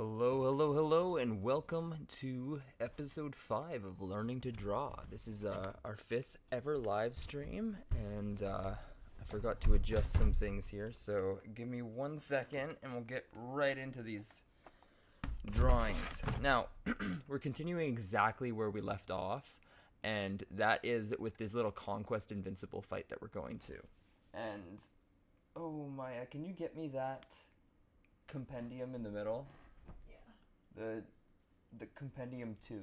Hello, hello, hello, and welcome to episode 5 of Learning to Draw. This is our fifth ever live stream, and I forgot to adjust some things here, so give me 1 second and we'll get right into these drawings. Now, we're continuing exactly where we left off, and that is with this little Conquest Invincible fight that we're going to. And, oh Maya, can you get me that compendium in the middle? The compendium 2.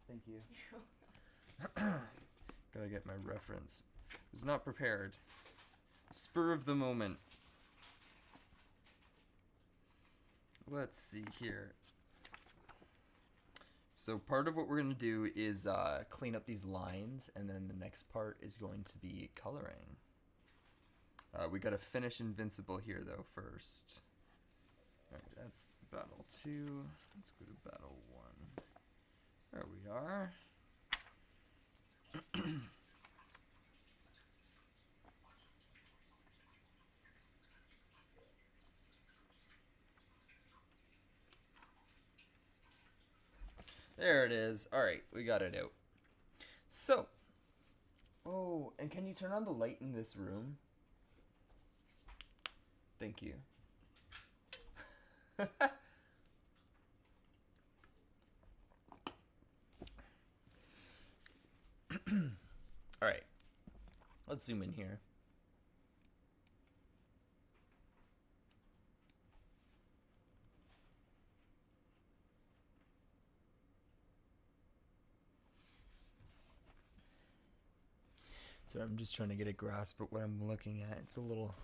Thank you. Gotta get my reference. Was not prepared. Spur of the moment. Let's see here. So part of what we're gonna do is clean up these lines, and then the next part is going to be coloring. We gotta finish Invincible here though first. Alright, that's battle 2. Let's go to battle 1. There we are. There it is. Alright, we got it out. So, oh, and can you turn on the light in this room? Thank you. Alright, let's zoom in here. So I'm just trying to get a grasp of what I'm looking at. It's a little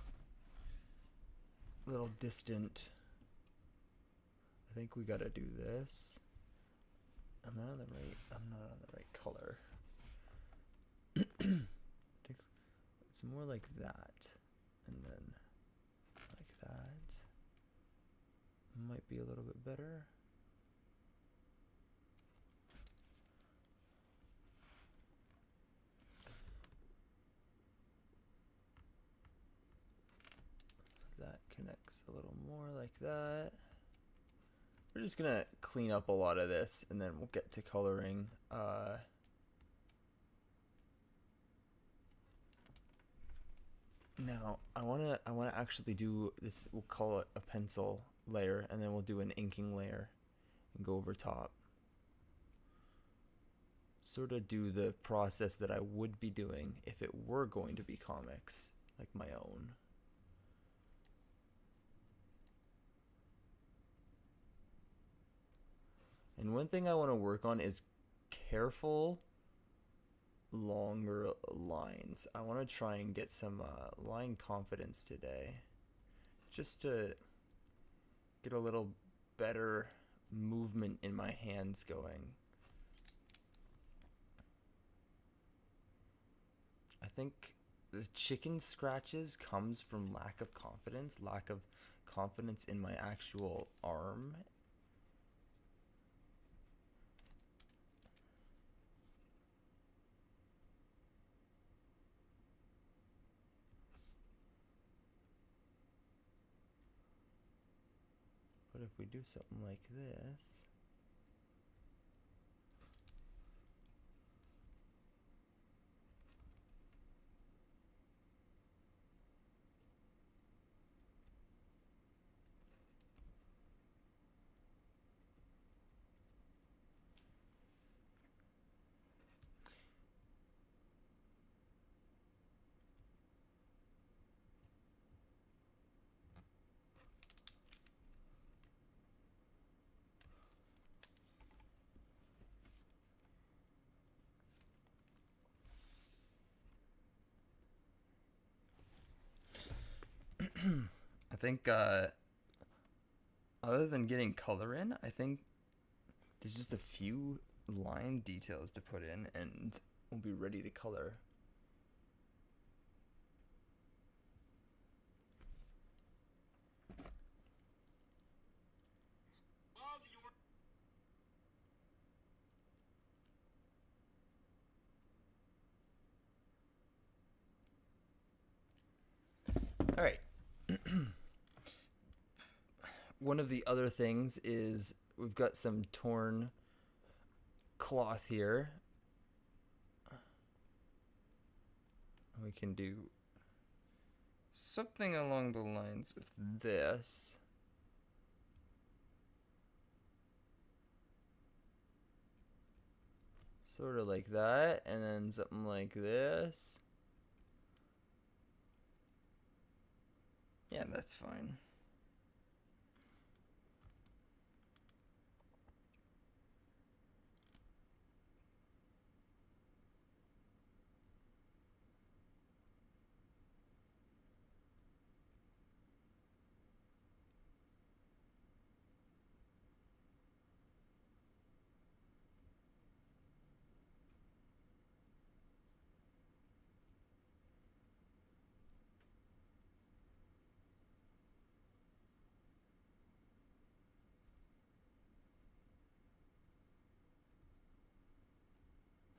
distant. I think we gotta do this. I'm not on the right color. I think it's more like that, and then like that. Might be a little bit better. That connects a little more like that. We're just gonna clean up a lot of this, and then we'll get to coloring. Now I wanna actually do this. We'll call it a pencil layer, and then we'll do an inking layer, and go over top. Sort of do the process that I would be doing if it were going to be comics, like my own. And one thing I want to work on is careful, longer lines. I want to try and get some line confidence today, just to get a little better movement in my hands going. I think the chicken scratches comes from lack of confidence in my actual arm. But if we do something like this, I think other than getting color in, I think there's just a few line details to put in, and we'll be ready to color. one of the other things is we've got some torn cloth here. We can do something along the lines of this. Sort of like that, and then something like this. Yeah, that's fine.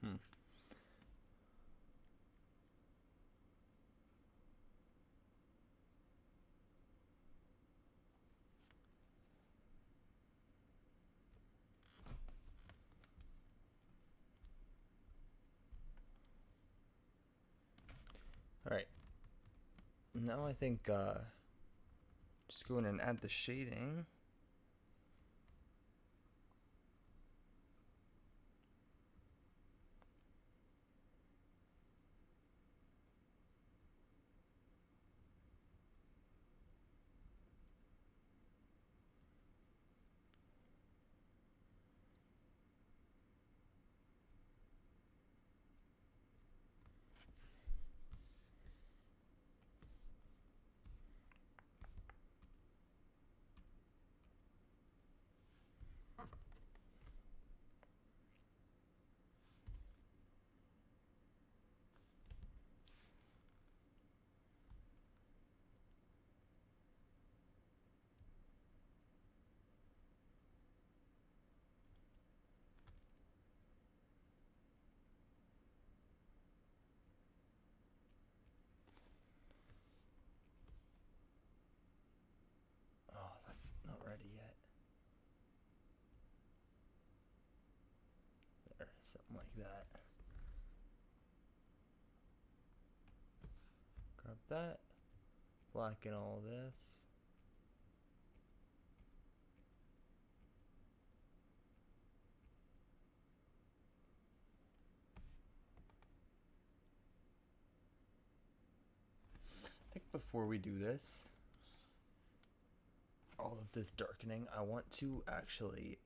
Hmm. Alright. Now I think just go in and add the shading. Oh, that's not ready yet. There, something like that. Grab that. Blacken all this. I think before we do this, all of this darkening, I want to actually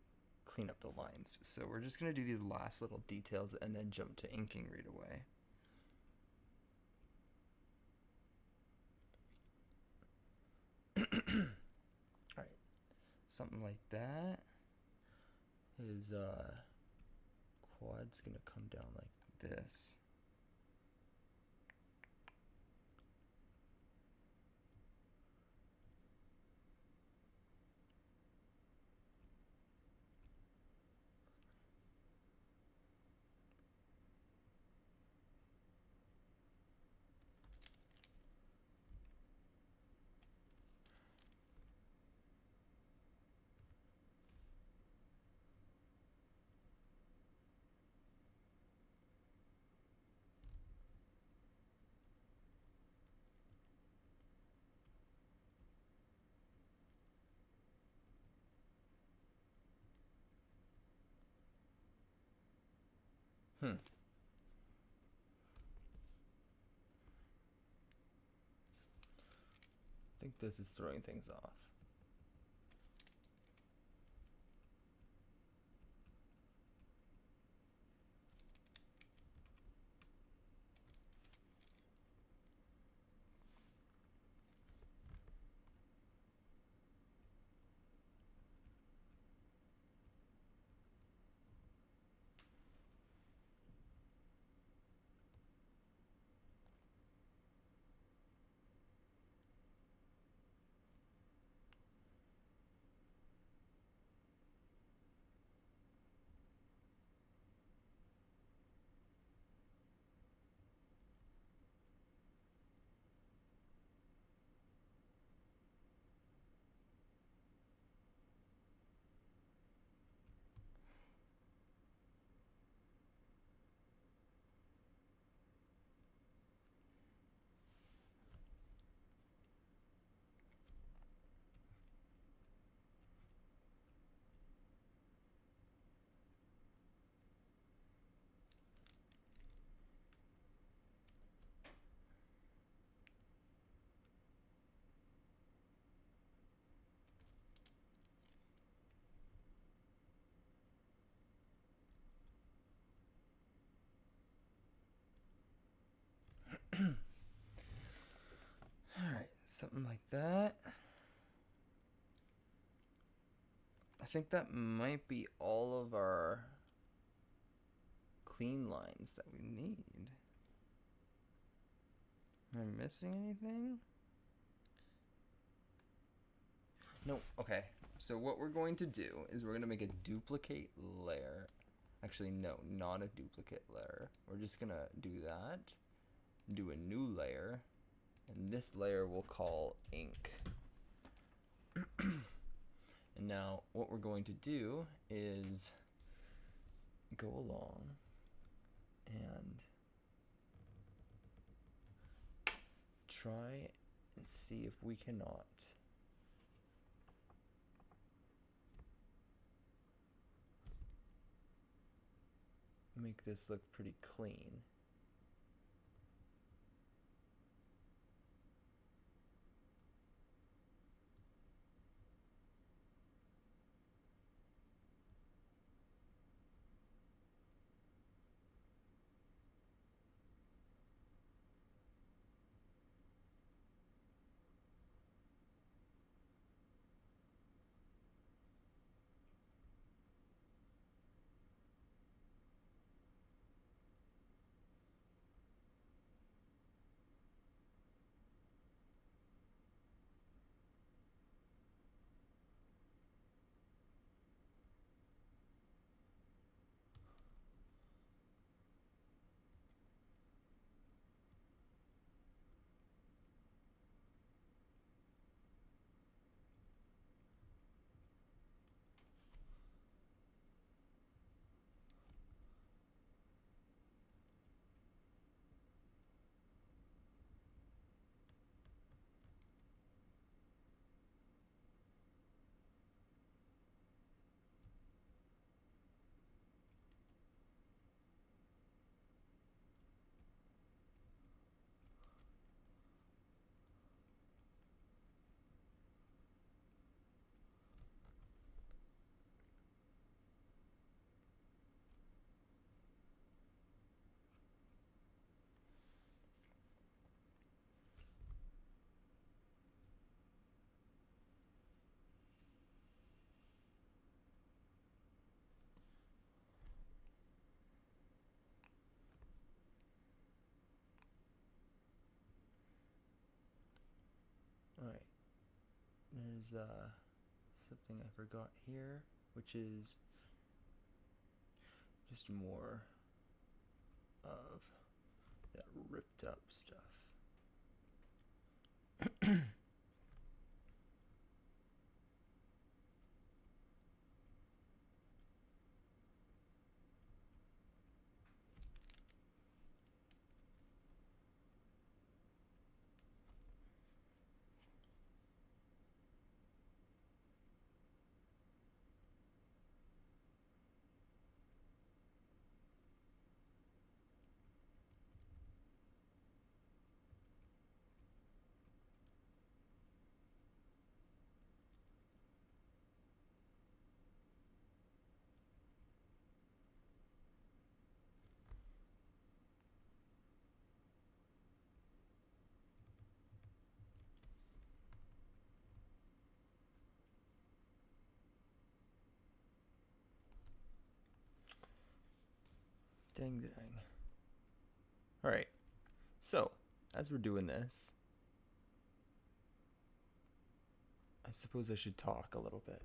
clean up the lines. So we're just going to do these last little details and then jump to inking right away. Alright, something like that. His quad's gonna come down like this. I think this is throwing things off. Something like that. I think that might be all of our clean lines that we need. Am I missing anything? No, okay. So what we're going to do is we're going to make a duplicate layer. Actually, no, not a duplicate layer. We're just going to do that, do a new layer, and this layer we'll call ink. And now what we're going to do is go along and try and see if we cannot make this look pretty clean. Alright, there's something I forgot here, which is just more of that ripped up stuff. Dang dang. Alright, so as we're doing this, I suppose I should talk a little bit.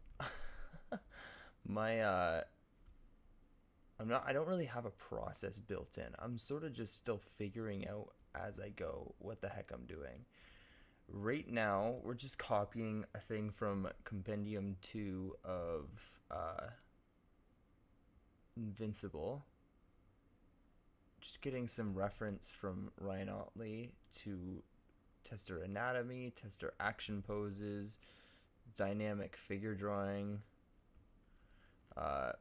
I don't really have a process built in. I'm sort of just still figuring out as I go what the heck I'm doing. Right now, we're just copying a thing from Compendium 2 of Invincible. Just getting some reference from Ryan Otley to tester anatomy, tester action poses, dynamic figure drawing. And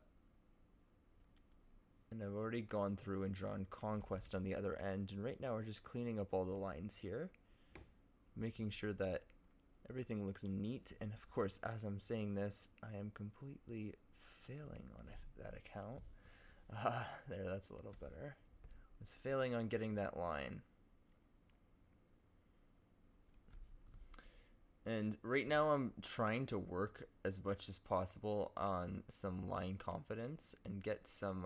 I've already gone through and drawn Conquest on the other end, and right now we're just cleaning up all the lines here, making sure that everything looks neat. And of course, as I'm saying this, I am completely failing on that account. There, that's a little better. I was failing on getting that line. And right now I'm trying to work as much as possible on some line confidence and get some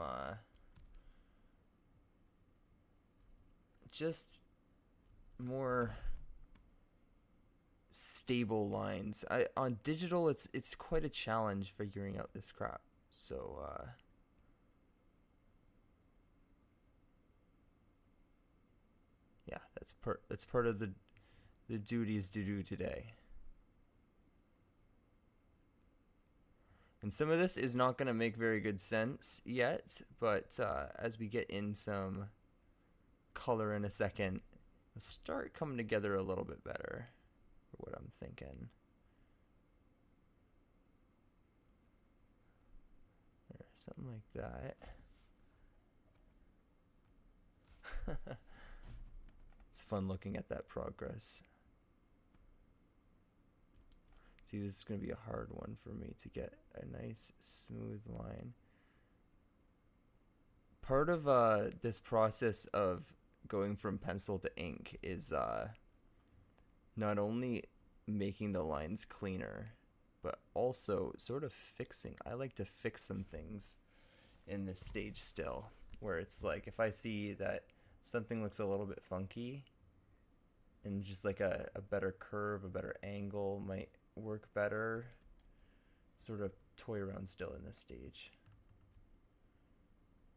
just more stable lines. I on digital it's quite a challenge figuring out this crap. So yeah, that's part of the duties to do today. And some of this is not going to make very good sense yet, but as we get in some color in a second, it'll start coming together a little bit better for what I'm thinking. Or something like that. It's fun looking at that progress. See, this is going to be a hard one for me to get a nice smooth line. Part of this process of going from pencil to ink is not only making the lines cleaner, but also sort of fixing. I like to fix some things in this stage still, where it's like if I see that something looks a little bit funky and just like a better curve, a better angle might work better, sort of toy around still in this stage.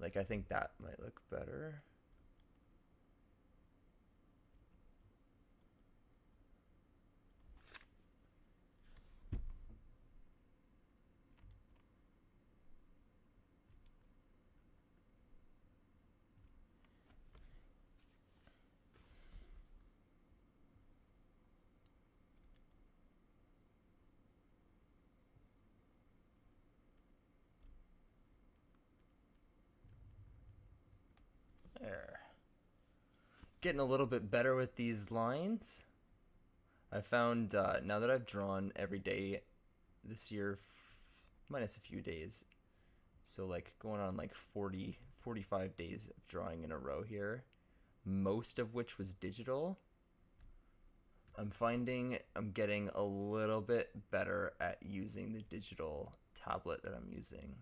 Like I think that might look better. There. Getting a little bit better with these lines. I found now that I've drawn every day this year, minus a few days, so like going on like 40, 45 days of drawing in a row here, most of which was digital. I'm finding I'm getting a little bit better at using the digital tablet that I'm using.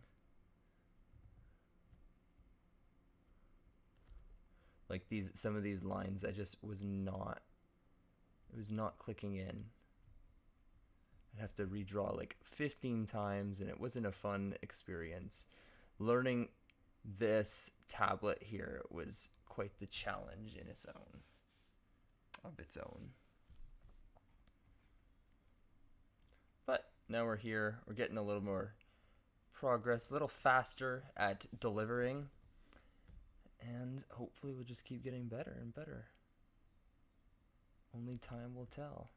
Like some of these lines I just was not, it was not clicking in. I'd have to redraw like 15 times and it wasn't a fun experience. Learning this tablet here was quite the challenge in its own, of its own. But now we're here, we're getting a little more progress, a little faster at delivering, and hopefully we'll just keep getting better and better. Only time will tell.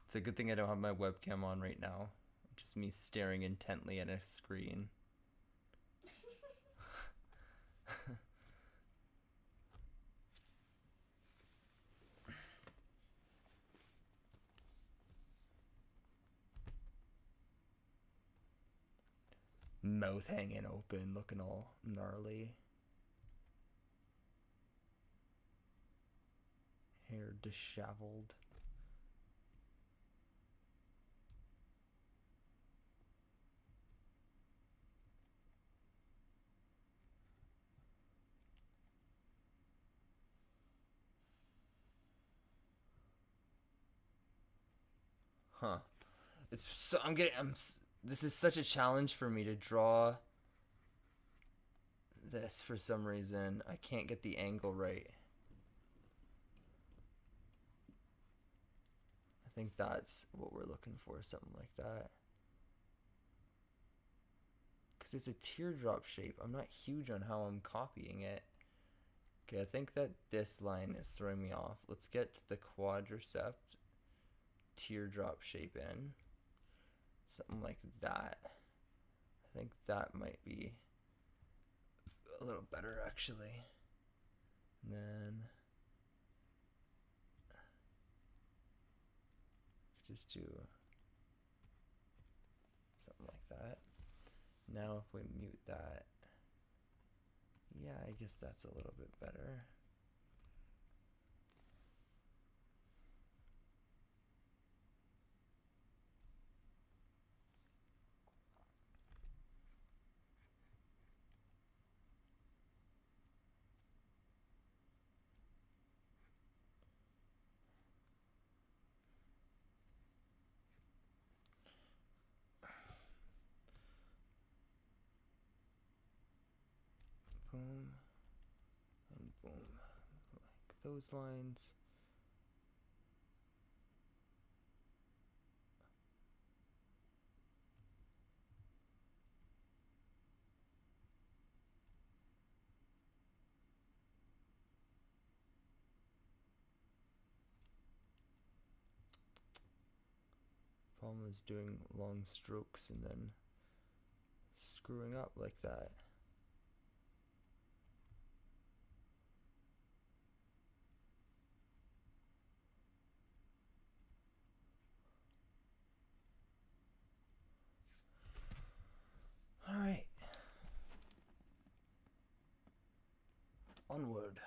It's a good thing I don't have my webcam on right now. Just me staring intently at a screen. Mouth hanging open, looking all gnarly. Hair disheveled. Huh. It's so this is such a challenge for me to draw this for some reason. I can't get the angle right. I think that's what we're looking for, something like that. Because it's a teardrop shape. I'm not huge on how I'm copying it. Okay, I think that this line is throwing me off. Let's get the quadriceps teardrop shape in. Something like that. I think that might be a little better actually. And then just do something like that. Now if we mute that, yeah, I guess that's a little bit better. Boom and boom, like those lines. Problem is doing long strokes and then screwing up like that. Alright. Onward.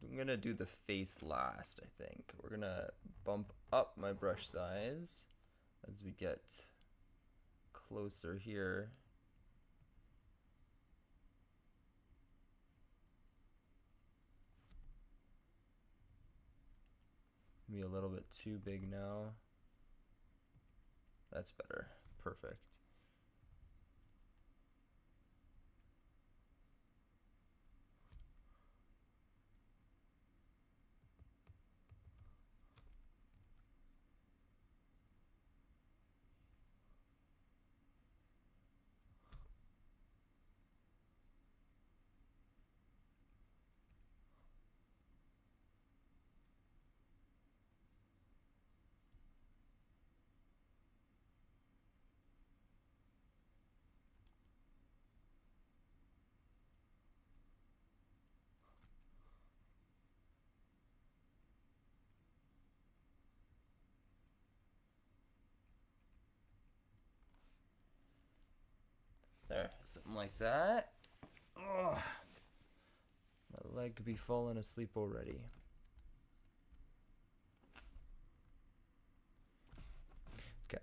I'm gonna do the face last, I think. We're gonna bump up my brush size as we get closer here. Maybe a little bit too big now. That's better. Perfect. There, something like that. Ugh. My leg could be falling asleep already. Okay.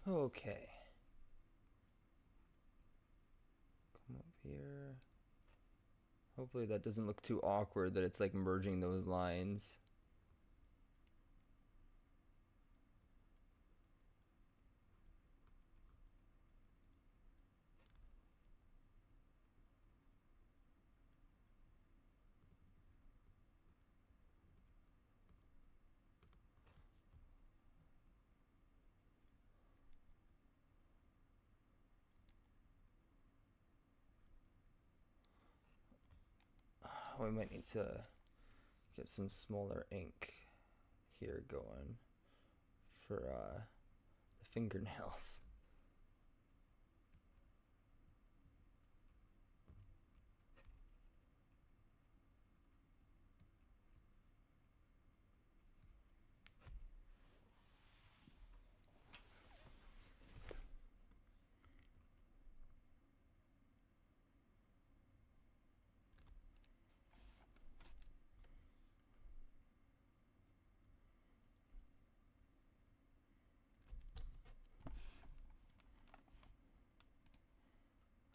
Okay. Come up here. Hopefully that doesn't look too awkward that it's like merging those lines. We might need to get some smaller ink here going for the fingernails.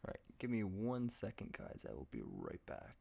Alright, give me 1 second, guys. I will be right back.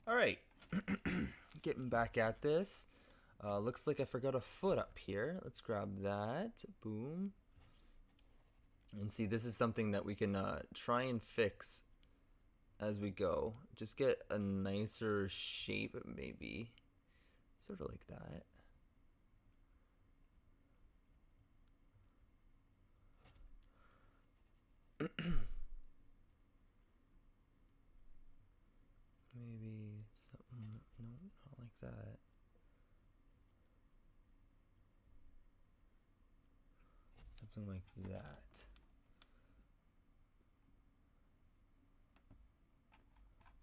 Alright, getting back at this. Looks like I forgot a foot up here. Let's grab that. Boom. And see, this is something that we can try and fix as we go. Just get a nicer shape, maybe. Sort of like that. Maybe something, no, not like that. Something like that.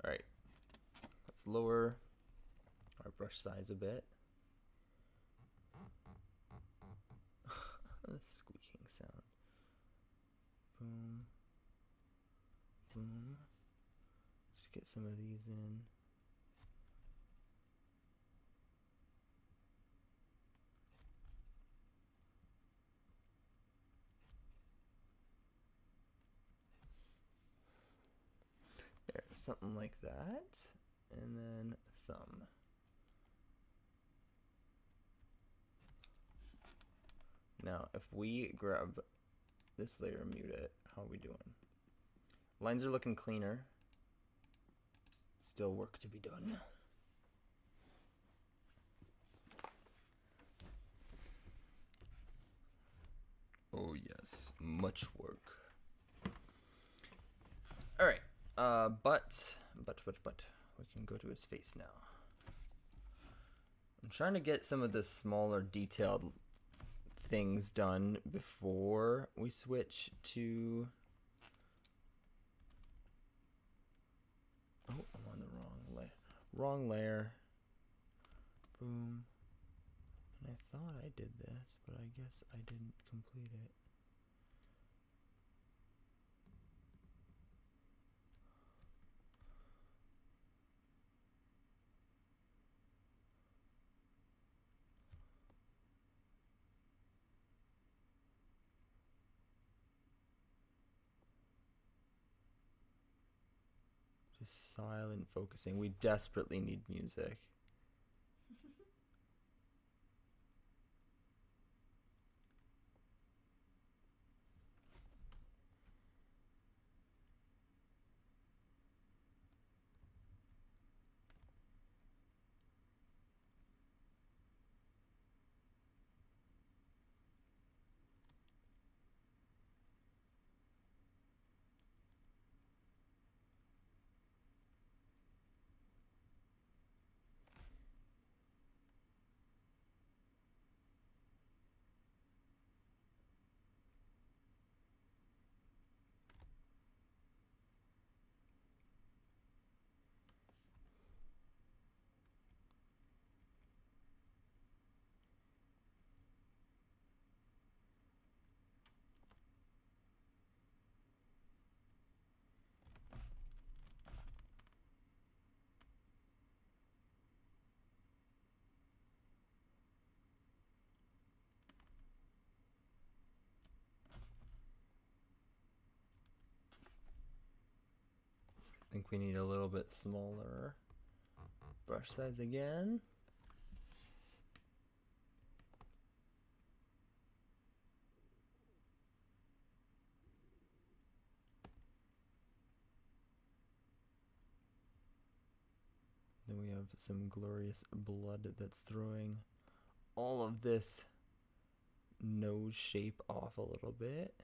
Alright, let's lower our brush size a bit. The squeaking sound. Boom. Boom. Just get some of these in. There, something like that. And then thumb. Now, if we grab this layer and mute it, how are we doing? Lines are looking cleaner. Still work to be done. Oh yes, much work. All right, but we can go to his face now. I'm trying to get some of the smaller detailed things done before we switch to... Oh, I'm on the wrong layer. Boom. And I thought I did this, but I guess I didn't complete it. Just silent focusing. We desperately need music. think we need a little bit smaller brush size again. Then we have some glorious blood that's throwing all of this nose shape off a little bit.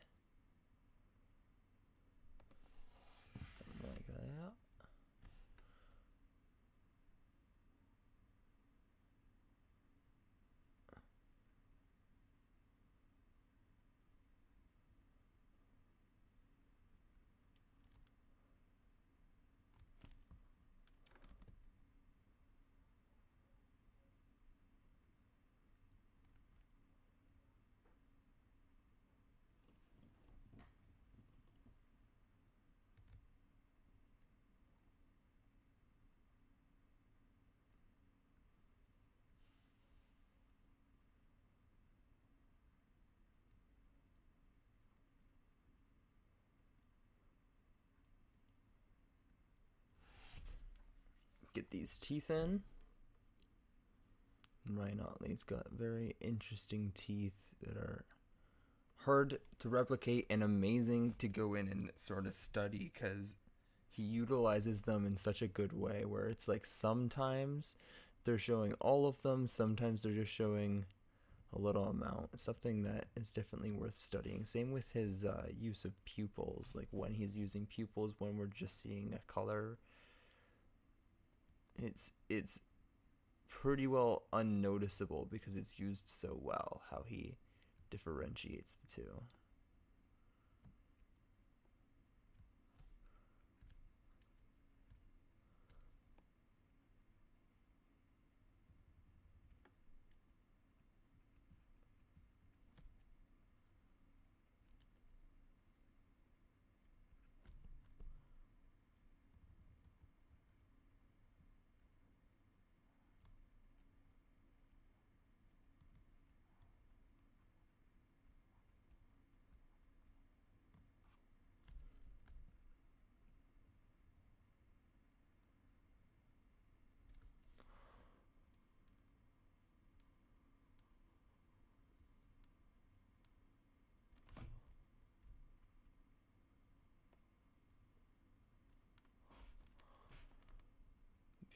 Something like that. Get these teeth in. And Ryan Otley's got very interesting teeth that are hard to replicate and amazing to go in and sort of study, because he utilizes them in such a good way where it's like sometimes they're showing all of them, sometimes they're just showing a little amount. Something that is definitely worth studying. Same with his use of pupils, like when he's using pupils when we're just seeing a color. It's pretty well unnoticeable because it's used so well, how he differentiates the two.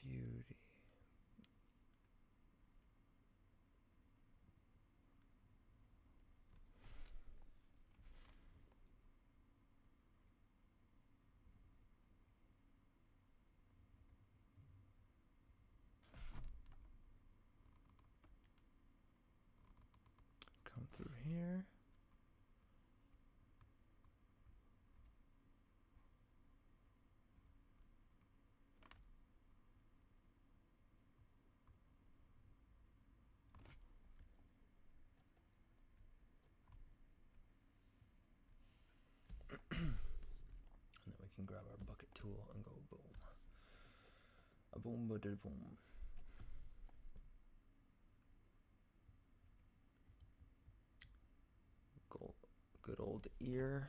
Beauty. Come through here. And then we can grab our bucket tool and go boom. A boom, ba da boom. Good old ear.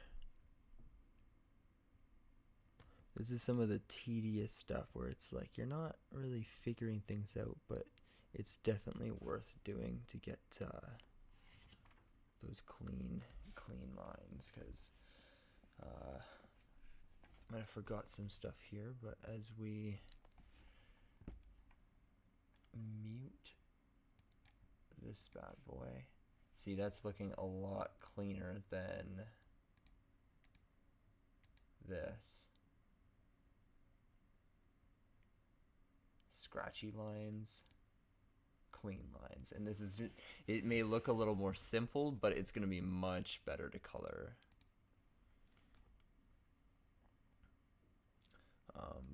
This is some of the tedious stuff where it's like you're not really figuring things out, but it's definitely worth doing to get those clean lines, because I might have forgot some stuff here, but as we mute this bad boy, see, that's looking a lot cleaner than this. Scratchy lines, clean lines, and this is, it may look a little more simple, but it's going to be much better to color.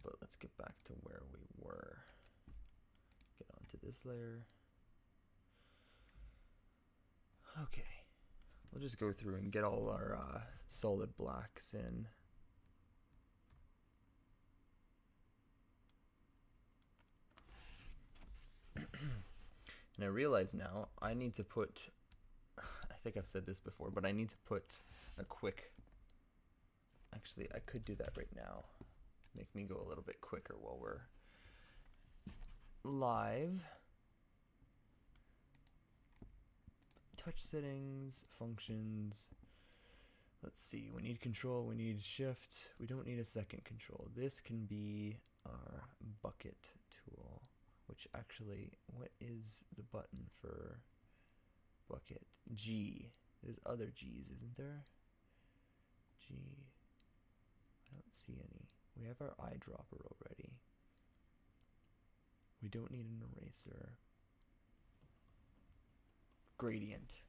But let's get back to where we were. Get onto this layer. Okay, we'll just go through and get all our solid blacks in. And I realize now I need to put, I think I've said this before, but I need to put a quick, actually I could do that right now. make me go a little bit quicker while we're live. Touch settings, functions. Let's see, we need control, we need shift. We don't need a second control. This can be our bucket tool, which actually, what is the button for bucket? G. There's other G's, isn't there? G. I don't see any. We have our eyedropper already. We don't need an eraser. Gradient.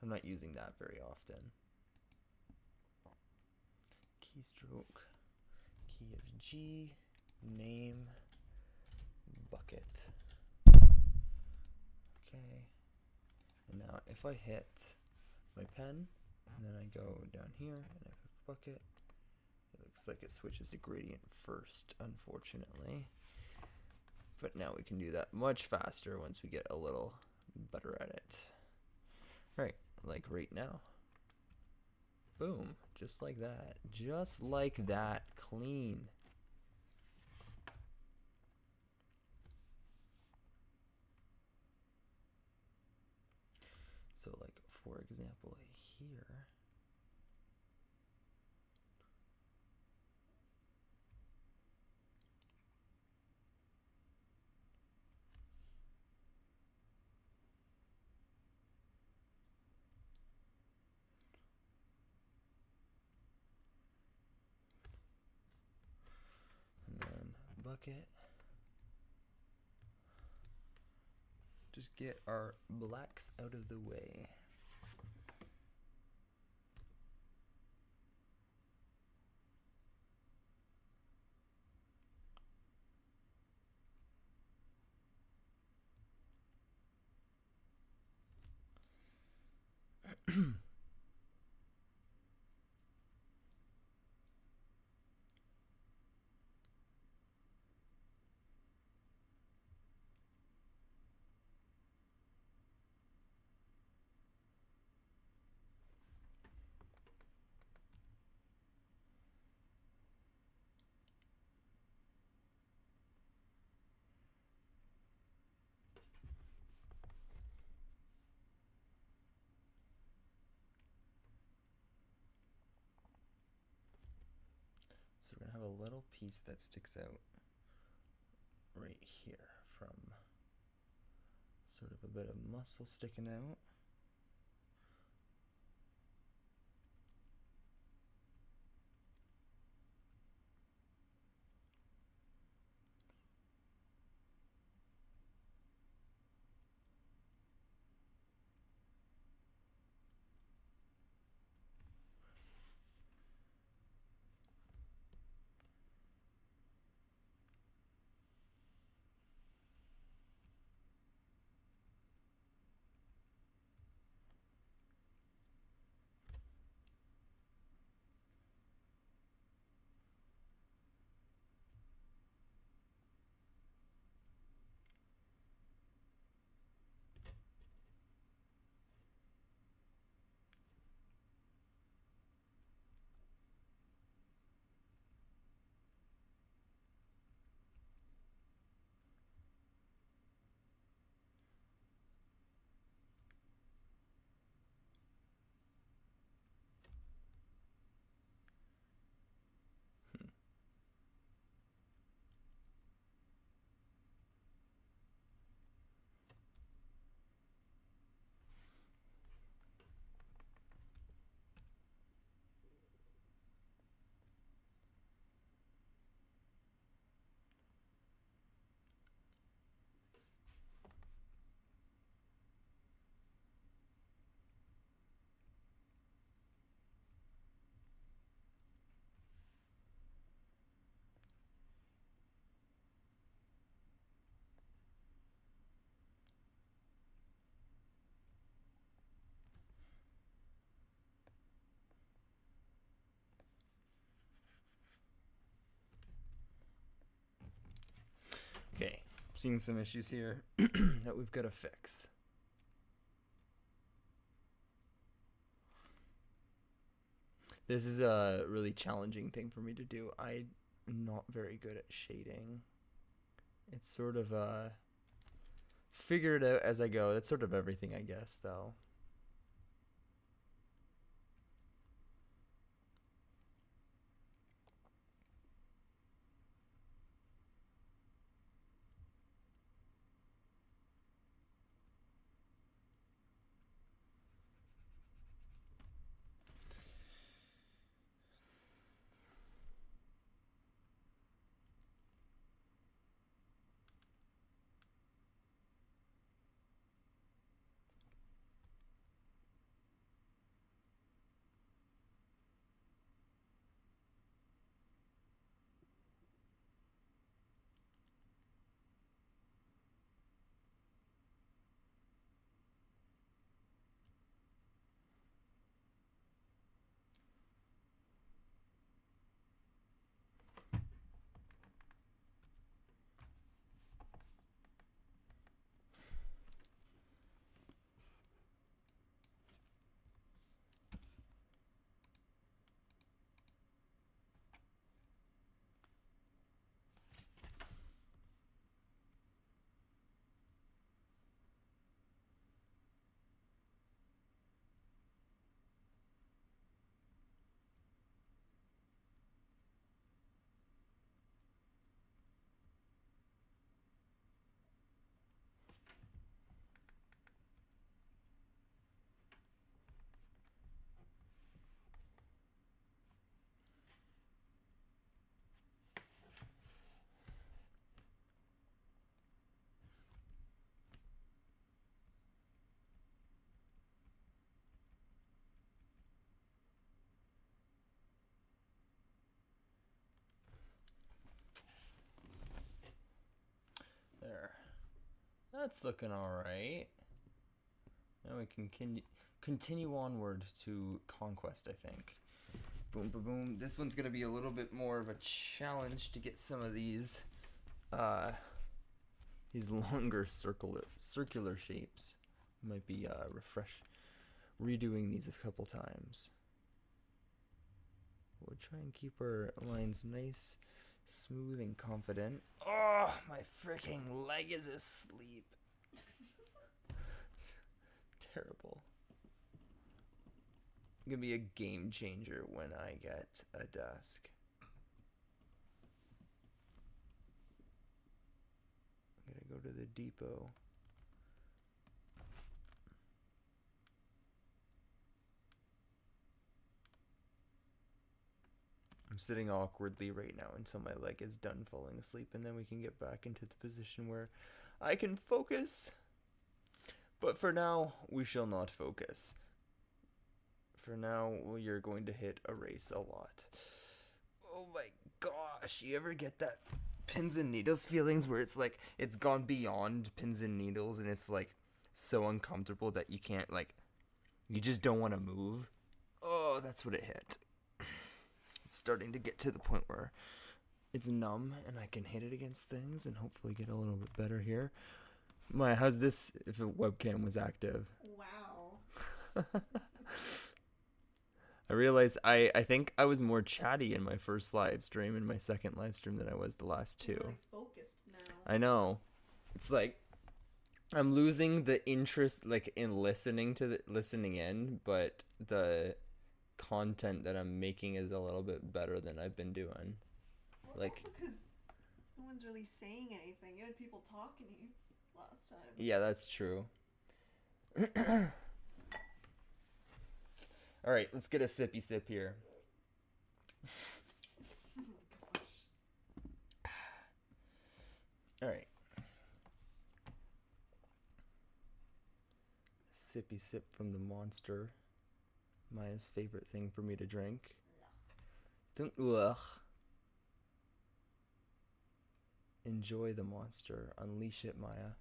I'm not using that very often. Keystroke. Key is G. Name. Bucket. Okay. And now if I hit my pen, and then I go down here, and I pick bucket, it looks like it switches to gradient first, unfortunately. But now we can do that much faster once we get a little better at it. Right, like right now. Boom, just like that. Just like that, clean. So like, for example, here. And then bucket. Just get our blacks out of the way. So we're gonna have a little piece that sticks out right here from sort of a bit of muscle sticking out. Okay, seeing some issues here that we've got to fix. This is a really challenging thing for me to do. I not very good at shading. It's sort of figure it out as I go. That's sort of everything, I guess, though. There. That's looking alright. Now we can continue onward to Conquest, I think. Boom, boom, boom. This one's going to be a little bit more of a challenge to get some of these longer circular shapes. Might be redoing these a couple times. We'll try and keep our lines nice, smooth, and confident. Oh, my freaking leg is asleep. Terrible. Gonna be a game changer when I get a desk. I'm gonna go to the depot. I'm sitting awkwardly right now until my leg is done falling asleep, and then we can get back into the position where I can focus. But for now, we shall not focus. For now, you're going to hit erase a lot. Oh my gosh, you ever get that pins and needles feelings where it's like it's gone beyond pins and needles and it's like so uncomfortable that you can't, like, you just don't want to move? Oh, that's what it hit. It's starting to get to the point where it's numb and I can hit it against things and hopefully get a little bit better here. Maya, how's this if a webcam was active? Wow. I realized I think I was more chatty in my first live stream and my second live stream than I was the last two. I'm, like, focused now. I know. It's like I'm losing the interest, like, in listening in, but the content that I'm making is a little bit better than I've been doing. Well, Like, also because no one's really saying anything. You had people talking to you last time. yeah, that's true. All right, let's get a sippy sip here. Oh my gosh. All right. Sippy sip from the monster. Maya's favorite thing for me to drink. Don't ugh. Enjoy the monster. Unleash it, Maya.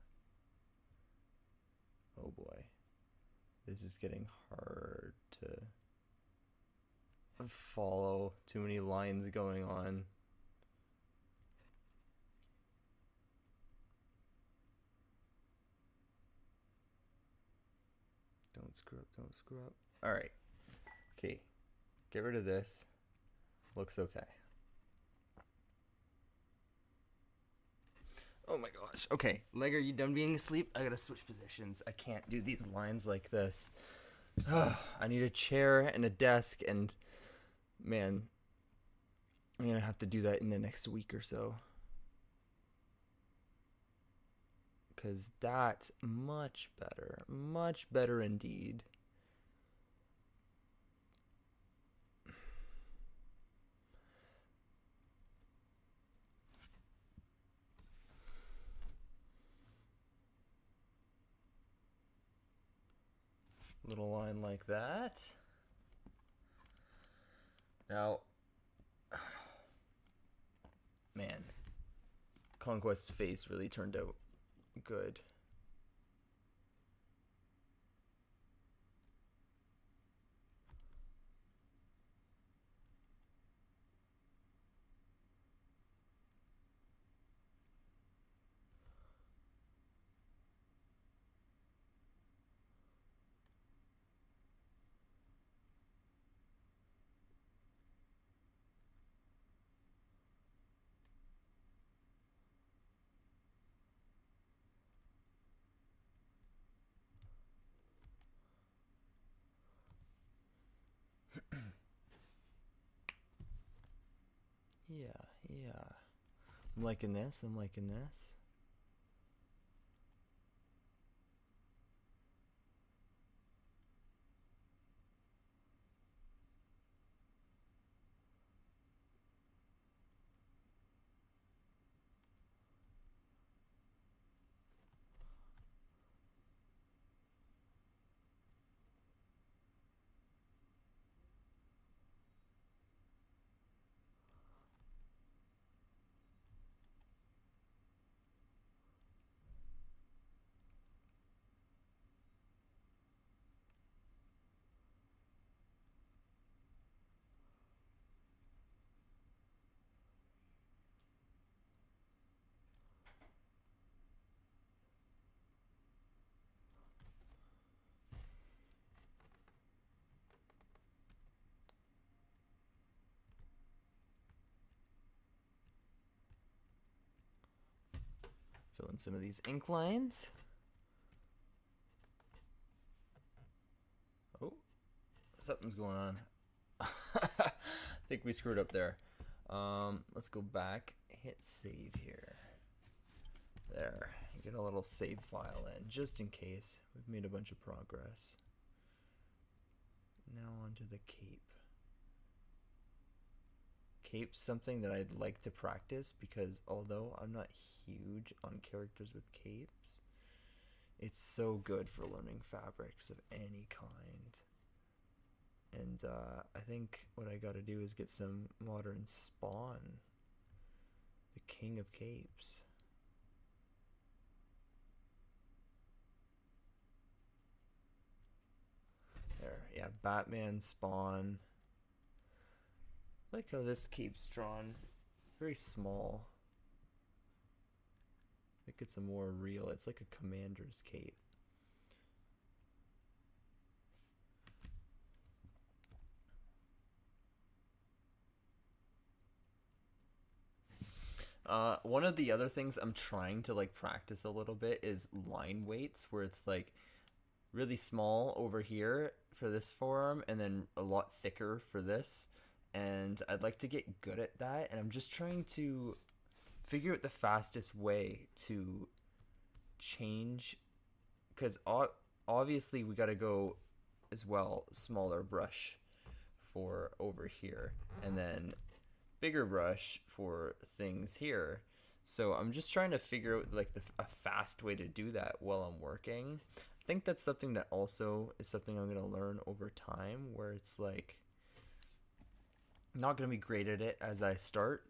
Oh boy. This is getting hard to follow. Too many lines going on. Don't screw up, don't screw up. Alright. Okay. Get rid of this. Looks okay. Oh my gosh. Okay, Leg, are you done being asleep? I gotta switch positions. I can't do these lines like this. I need a chair and a desk, and man, I'm gonna have to do that in the next week or so. Because that's much better. Much better indeed. Little line like that. Now, man, Conquest's face really turned out good. Yeah, yeah. I'm liking this. I'm liking this. Fill in some of these ink lines. Oh, something's going on. I think we screwed up there. Let's go back, hit save here. There, get a little save file in, just in case. We've made a bunch of progress. Now onto the cape. Cape's something that I'd like to practice because although I'm not huge on characters with capes, it's so good for learning fabrics of any kind. And I think what I gotta do is get some modern Spawn, the king of capes. There, yeah, Batman, Spawn. I like how this cape's drawn very small. I think it's a more real, it's like a commander's cape. One of the other things I'm trying to like practice a little bit is line weights, where it's like really small over here for this forearm and then a lot thicker for this. And I'd like to get good at that, and I'm just trying to figure out the fastest way to change, because obviously we got to go as well smaller brush for over here and then bigger brush for things here. So I'm just trying to figure out like a fast way to do that while I'm working. I think that's something that also is something I'm going to learn over time, where it's like I'm not going to be great at it as I start,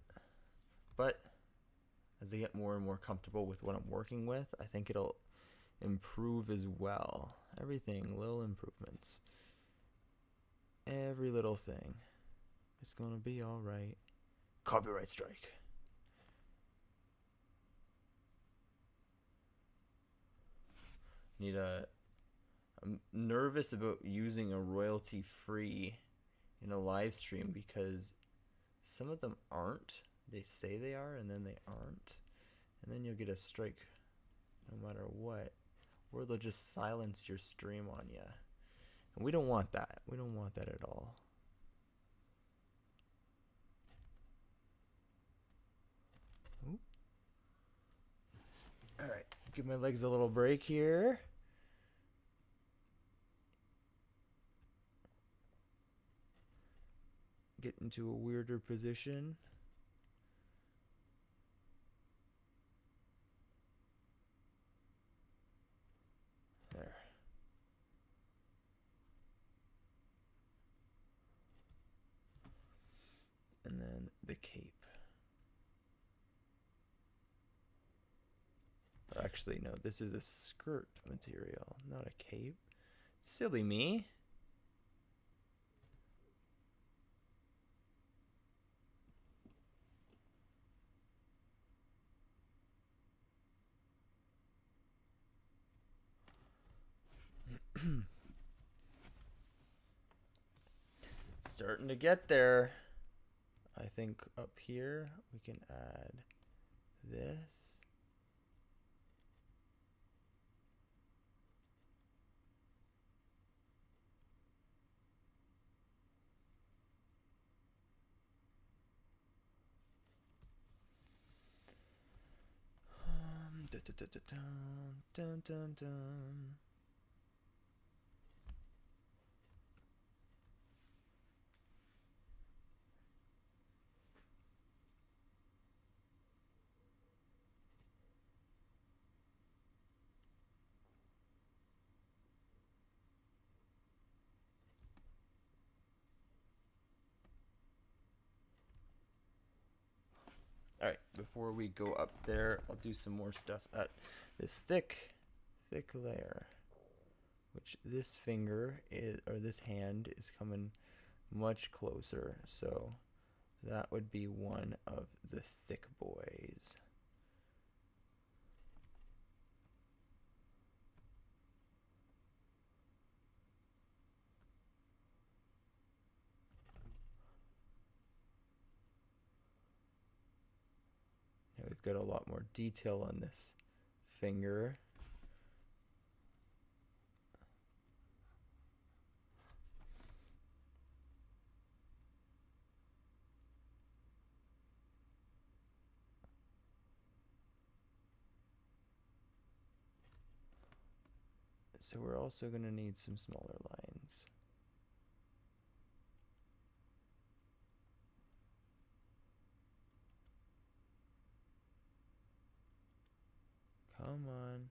but as I get more and more comfortable with what I'm working with, I think it'll improve as well. Everything, little improvements. Every little thing. It's going to be all right. Copyright strike. I'm nervous about using a royalty free in a live stream because some of them aren't. They say they are and then they aren't. And then you'll get a strike no matter what. Or they'll just silence your stream on you. And we don't want that. We don't want that at all. Ooh. All right, give my legs a little break here. Get into a weirder position. There. And then the cape. Or actually, no, this is a skirt material, not a cape. Silly me. Starting to get there. I think up here we can add this. Dun, dun, dun, dun, dun, dun. All right, before we go up there, I'll do some more stuff at this thick layer, which this finger is, or this hand is coming much closer. So that would be one of the thick boys. Now we've got a lot more detail on this finger. So we're also going to need some smaller lines. Come on.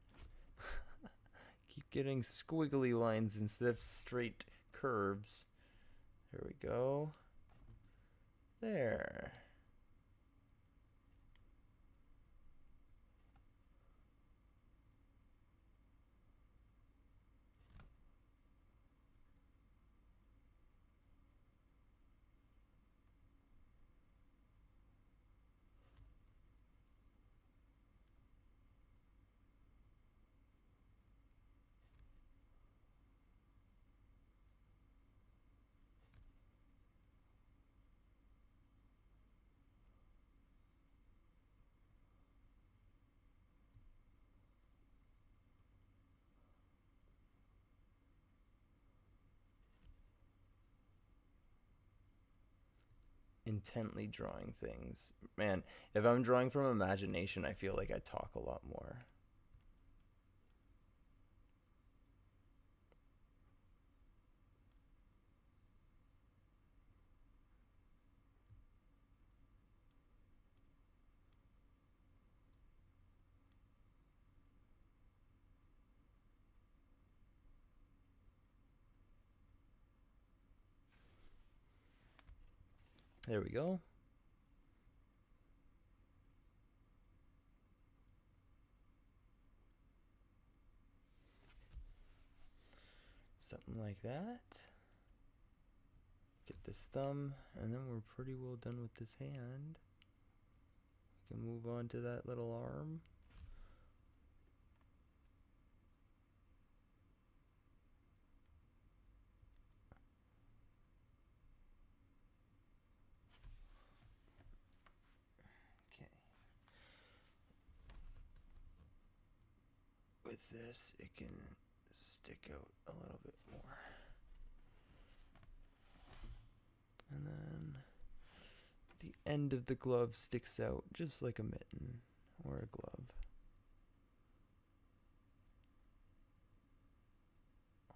Keep getting squiggly lines instead of straight curves. There we go. There. Intently drawing things. Man, if I'm drawing from imagination, I feel like I talk a lot more. There we go. Something like that. Get this thumb, and then we're pretty well done with this hand. We can move on to that little arm. Okay. with this, it can stick out a little bit more. And then the end of the glove sticks out just like a mitten or a glove.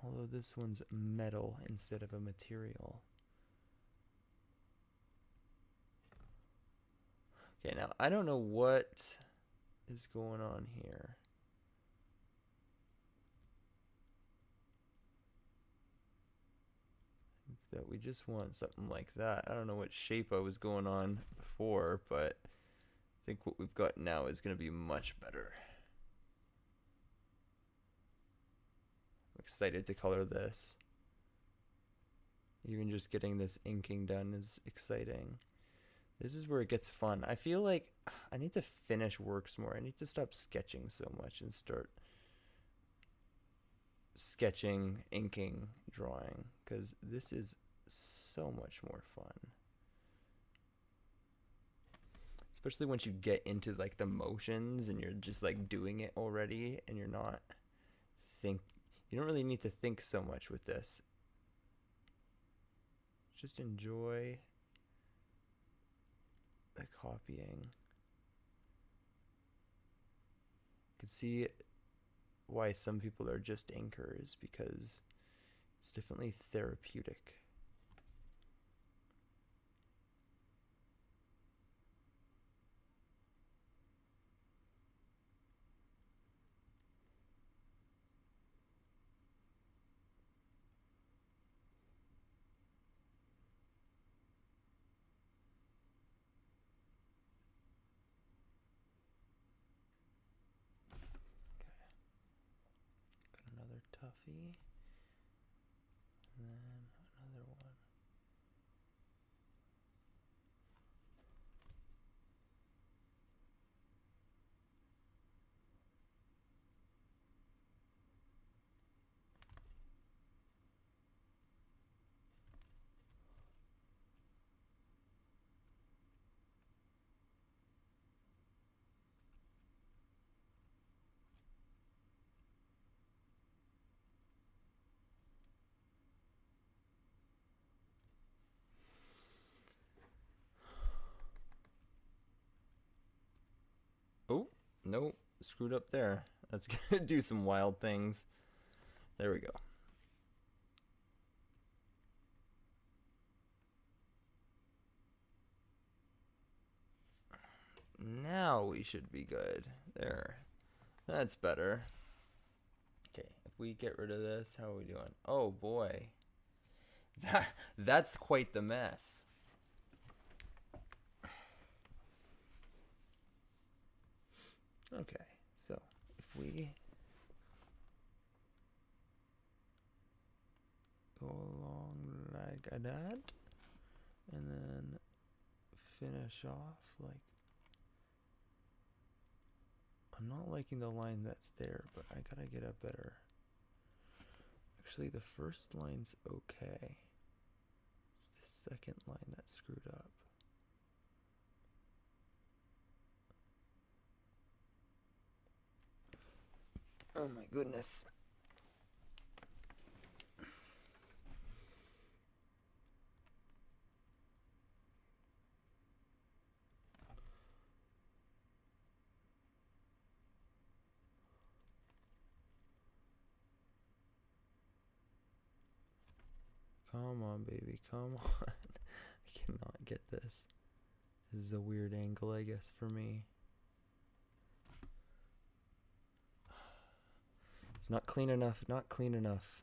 Although this one's metal instead of a material. Okay, now I don't know what is going on here. I think that we just want something like that. I don't know what shape I was going on before, but I think what we've got now is going to be much better. I'm excited to color this. Even just getting this inking done is exciting. This is where it gets fun. I feel like I need to finish works more. I need to stop sketching so much and start sketching, inking, drawing, because this is so much more fun. Especially once you get into like the motions and you're just like doing it already and you're not you don't really need to think so much with this. Just enjoy the copying. You can see why some people are just inkers, because it's definitely therapeutic. Another toughie, and then another one. Oh, no, screwed up there. That's gonna do some wild things. There we go. Now we should be good. There. That's better. Okay, if we get rid of this, how are we doing? Oh boy. That's quite the mess. Okay, so if we go along like that, and then finish off like, I'm not liking the line that's there, but I gotta get a better. Actually, the first line's okay. It's the second line that's screwed up. Oh my goodness. Come on, baby, come on. I cannot get this. This is a weird angle, I guess, for me. It's not clean enough, not clean enough.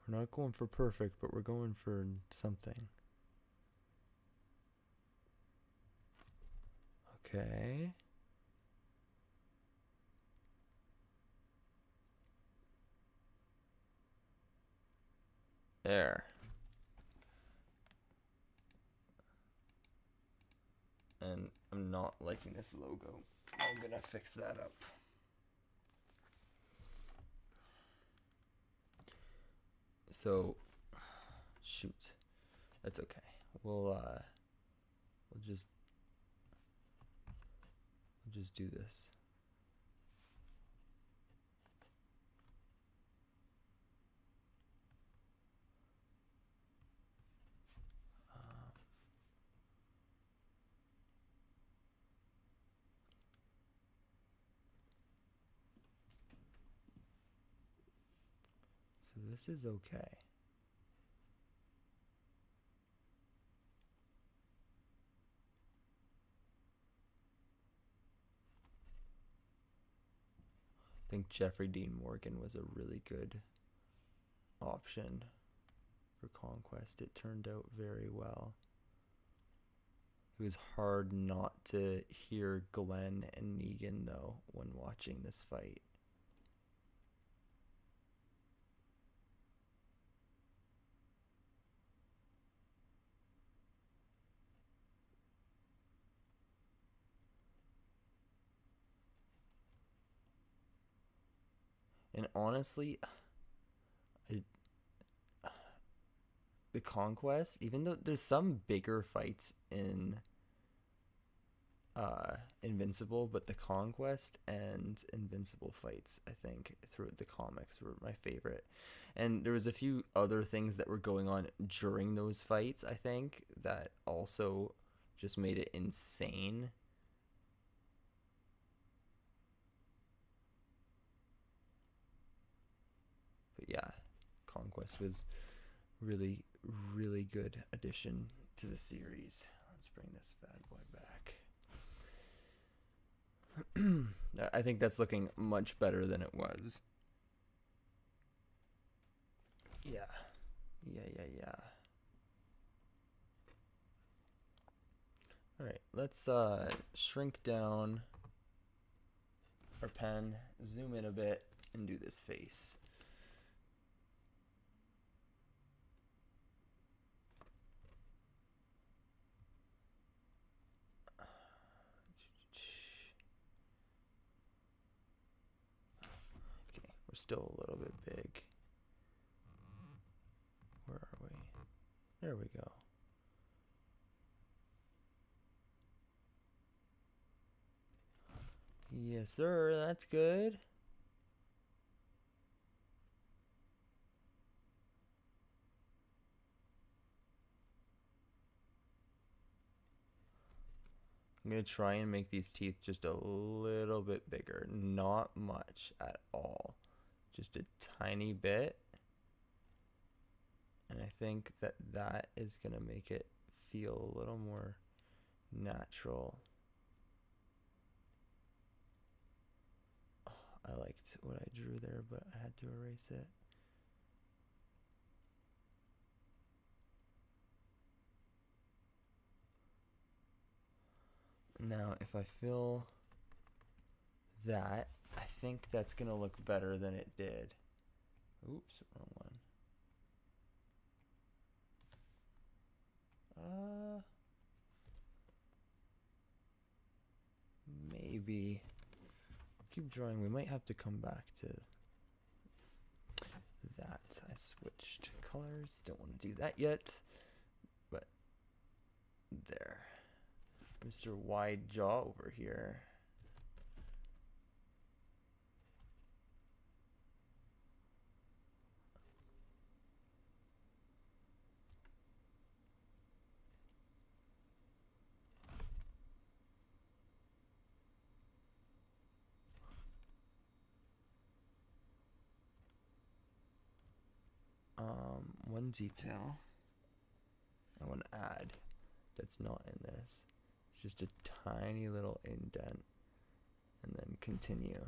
We're not going for perfect, but we're going for something. Okay. There. And I'm not liking this logo. I'm gonna fix that up. So, shoot. That's okay. We'll just do this. So this is okay. I think Jeffrey Dean Morgan was a really good option for Conquest. It turned out very well. It was hard not to hear Glenn and Negan, though, when watching this fight. And honestly, the Conquest, even though there's some bigger fights in Invincible, but the Conquest and Invincible fights, I think, throughout the comics were my favorite. And there was a few other things that were going on during those fights, I think, that also just made it insane. But yeah, Conquest was really, really good addition to the series. Let's bring this bad boy back. I think that's looking much better than it was. Yeah. Alright, let's shrink down our pen, zoom in a bit, and do this face. Okay, we're still a little bit big. Where are we? There we go. Yes, sir, that's good. I'm going to try and make these teeth just a little bit bigger. Not much at all. Just a tiny bit. And I think that that is going to make it feel a little more natural. Oh, I liked what I drew there, but I had to erase it. Now, if I fill that, I think that's going to look better than it did. Oops, wrong one. Maybe. I'll keep drawing. We might have to come back to that. I switched colors. Don't want to do that yet. But there. Mr. Wide Jaw over here. One detail I want to add that's not in this. It's just a tiny little indent, and then continue.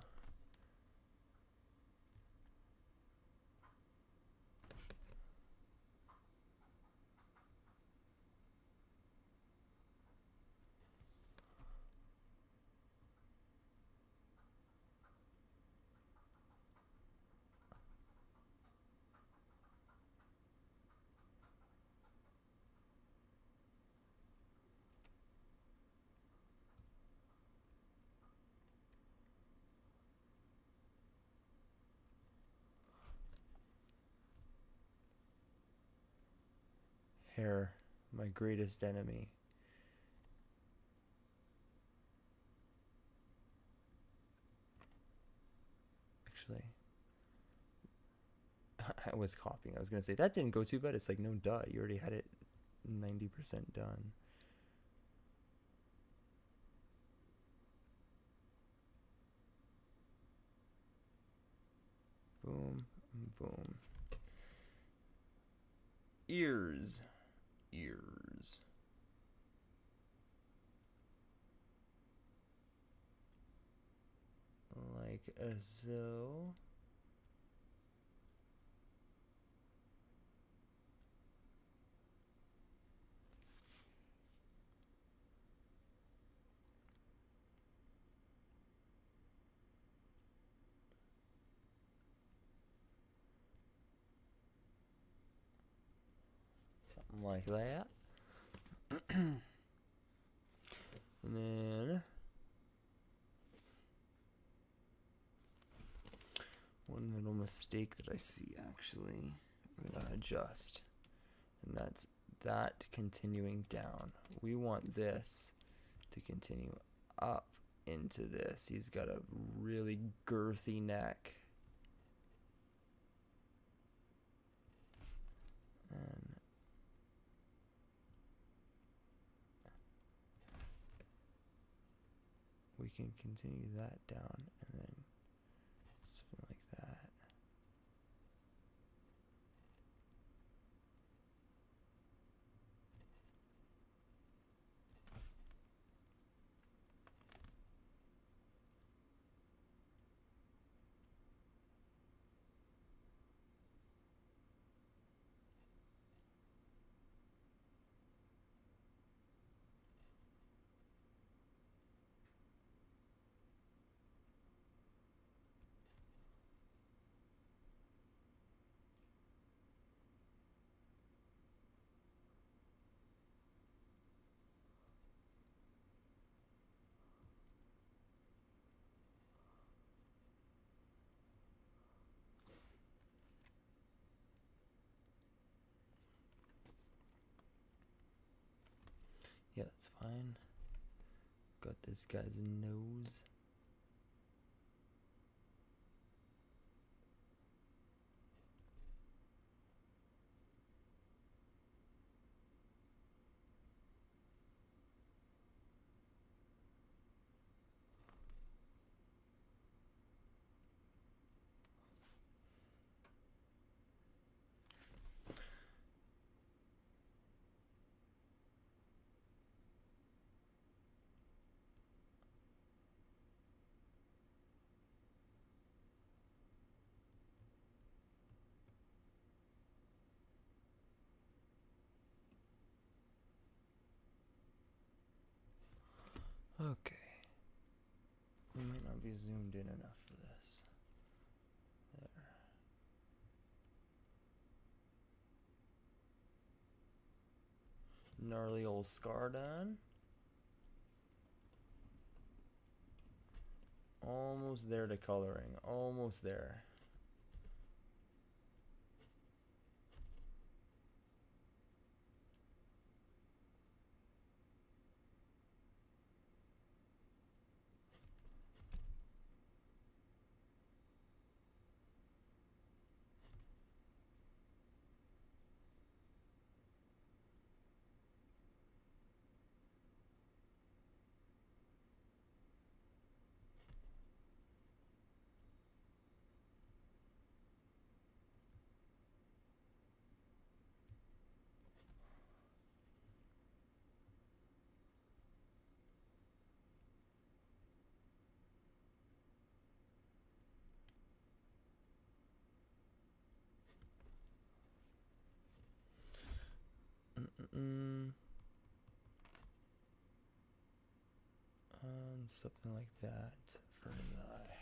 Hair, my greatest enemy. Actually, I was copying. I was gonna say that didn't go too bad. It's like, no, duh, you already had it 90% done. Boom, boom. Ears. Like so. Something like that. And then one little mistake that I see, actually, I'm going to adjust. And that's that continuing down. We want this to continue up into this. He's got a really girthy neck. And we can continue that down and then something like that. Yeah, that's fine. Got this guy's nose. Okay. We might not be zoomed in enough for this. There. Gnarly old scar done. Almost there to coloring. Almost there. And something like that for his eye.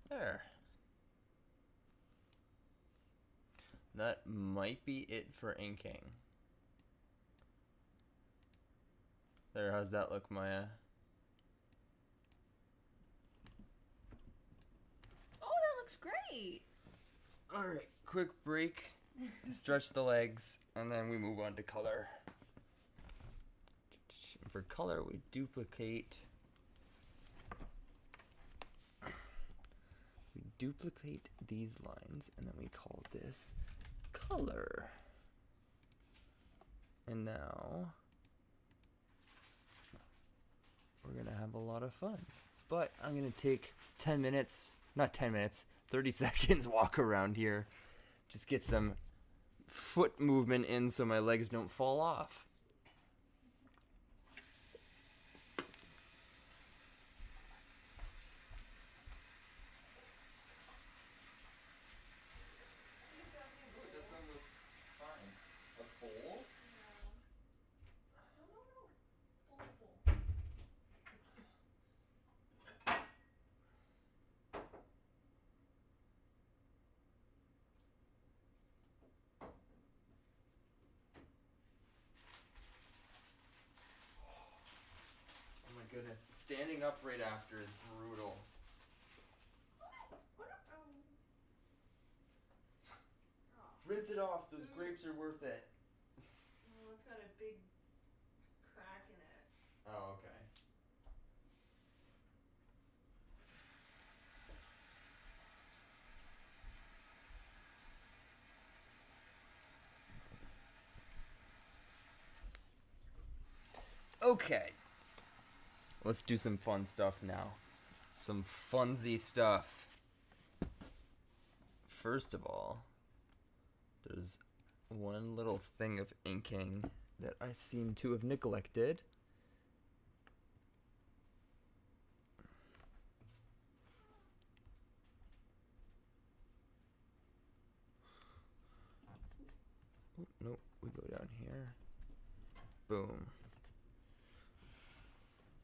There. That might be it for inking. There, how's that look, Maya? Oh, that looks great. Alright, quick break to stretch the legs, and then we move on to color. for color, we duplicate these lines, and then we call this color. And now we're gonna have a lot of fun. But I'm gonna take 10 minutes, not 10 minutes, 30 seconds walk around here. Just get some foot movement in so my legs don't fall off. That's almost fine. A bowl? Bowl. Oh my goodness, standing up right after is brutal. Rinse it off, those grapes are worth it. Oh, it's got a big crack in it. Oh, okay. Okay. Let's do some fun stuff now. Some funsy stuff. First of all, there's one little thing of inking that I seem to have neglected. Oh, nope, we go down here. Boom.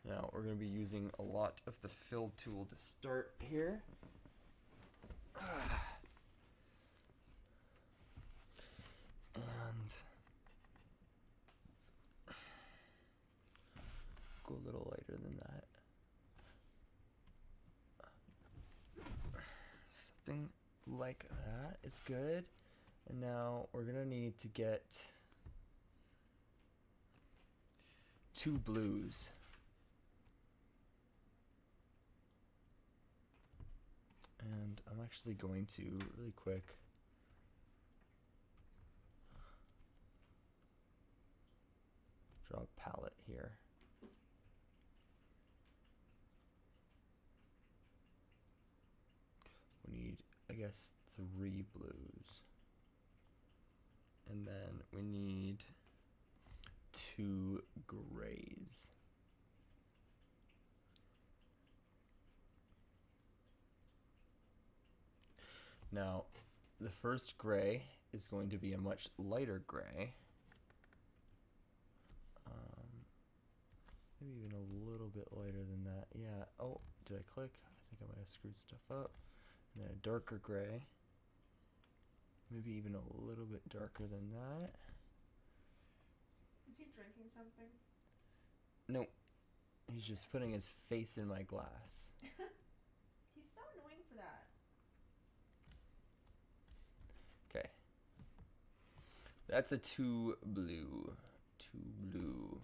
Now we're going to be using a lot of the fill tool to start here. And go a little lighter than that. Something like that is good. And now we're going to need to get 2 blues. And I'm actually going to, really quick, draw a palette here. We need, I guess, 3 blues. And then we need 2 grays. Now, the first gray is going to be a much lighter gray. Maybe even a little bit lighter than that. Yeah. Oh, did I click? I think I might have screwed stuff up. And then a darker gray. Maybe even a little bit darker than that. Is he drinking something? Nope. He's just putting his face in my glass. He's so annoying for that. Okay. That's a 2 blue. 2 blue.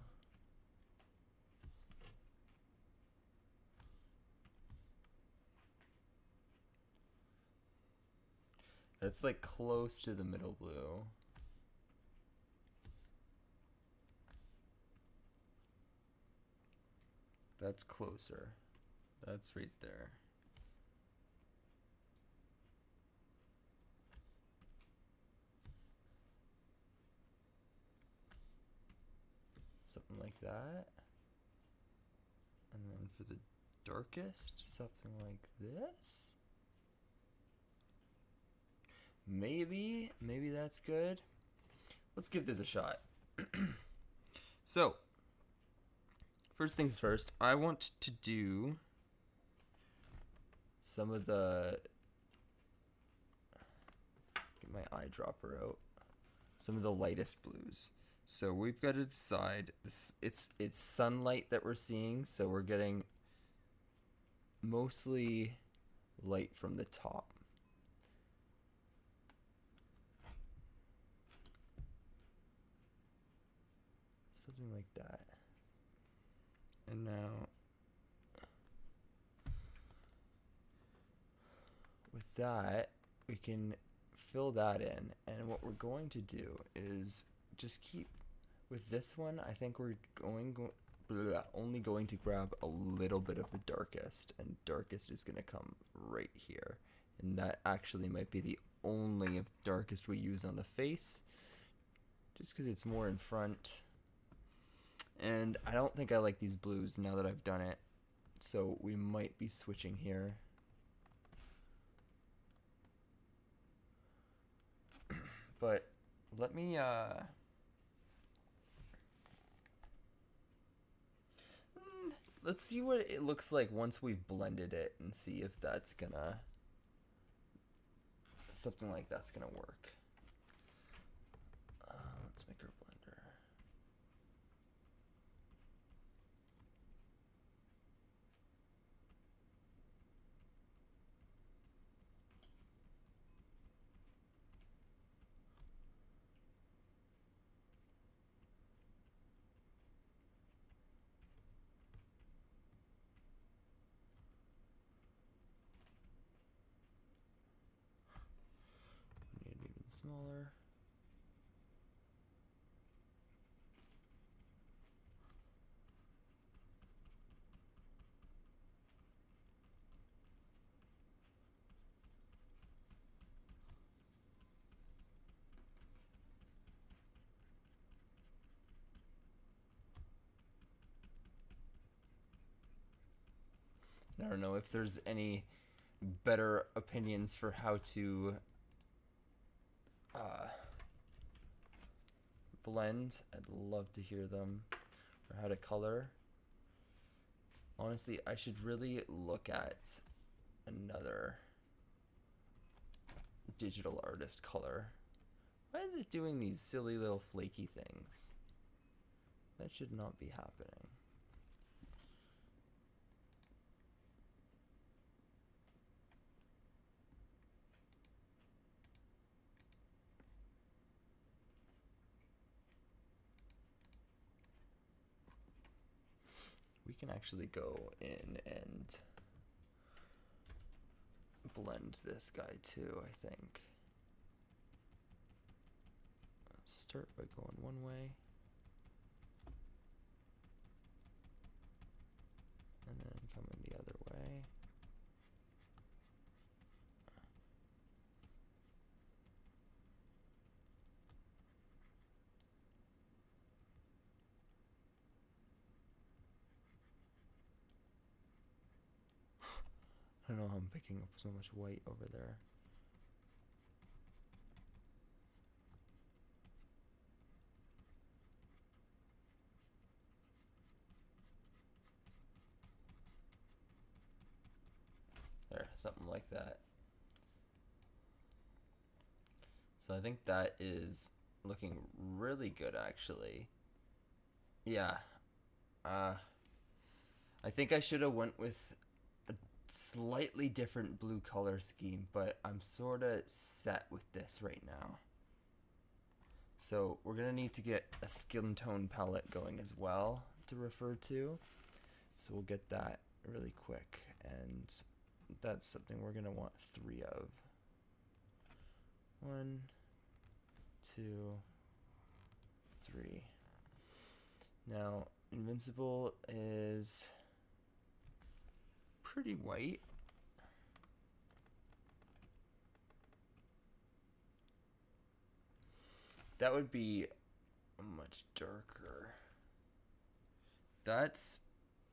That's like close to the middle blue. That's closer. That's right there. Something like that. And then for the darkest, something like this. Maybe that's good. Let's give this a shot. So, first things first, I want to do some of the, get my eyedropper out, some of the lightest blues. So we've got to decide, it's sunlight that we're seeing, so we're getting mostly light from the top. Something like that. And now, with that, we can fill that in. And what we're going to do is just keep, with this one, I think we're only going to grab a little bit of the darkest. And darkest is going to come right here. And that actually might be the only of darkest we use on the face, just because it's more in front. And I don't think I like these blues now that I've done it, so we might be switching here. But let me let's see what it looks like once we've blended it and see if that's gonna, something like that's gonna work. Let's make our blender. We need it even smaller. I don't know if there's any better opinions for how to blend. I'd love to hear them, or how to color. Honestly, I should really look at another digital artist color. Why is it doing these silly little flaky things? That should not be happening. We can actually go in and blend this guy too, I think. Let's start by going one way. And then coming the other way. I don't know how I'm picking up so much white over there. There, something like that. So I think that is looking really good, actually. Yeah. I think I should have went with a slightly different blue color scheme, but I'm sort of set with this right now. So we're gonna need to get a skin tone palette going as well to refer to. So we'll get that really quick, and that's something we're gonna want 3 of. 1, 2, 3. Now, Invincible is pretty white. That would be much darker. That's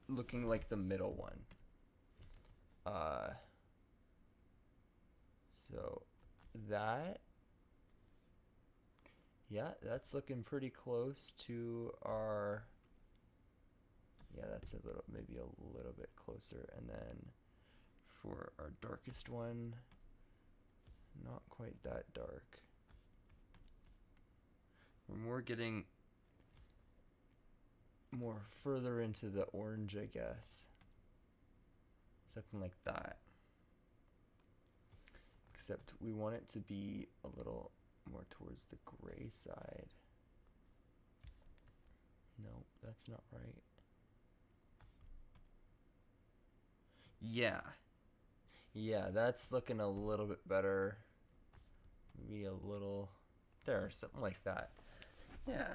looking like the middle one. So that, yeah, that's looking pretty close to our, yeah, that's a little, maybe a little bit closer. And then for our darkest one, not quite that dark. We're more getting more further into the orange, I guess. Something like that. Except we want it to be a little more towards the gray side. No, that's not right. Yeah. Yeah, that's looking a little bit better. Maybe a little there, something like that. Yeah.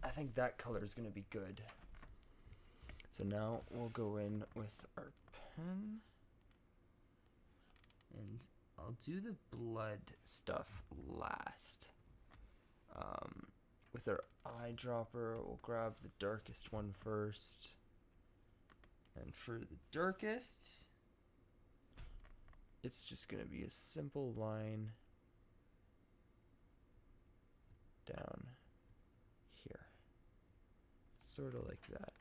I think that color is going to be good. So now we'll go in with our pen. And I'll do the blood stuff last. With our eyedropper, we'll grab the darkest one first. And for the darkest, it's just going to be a simple line down here. Sort of like that.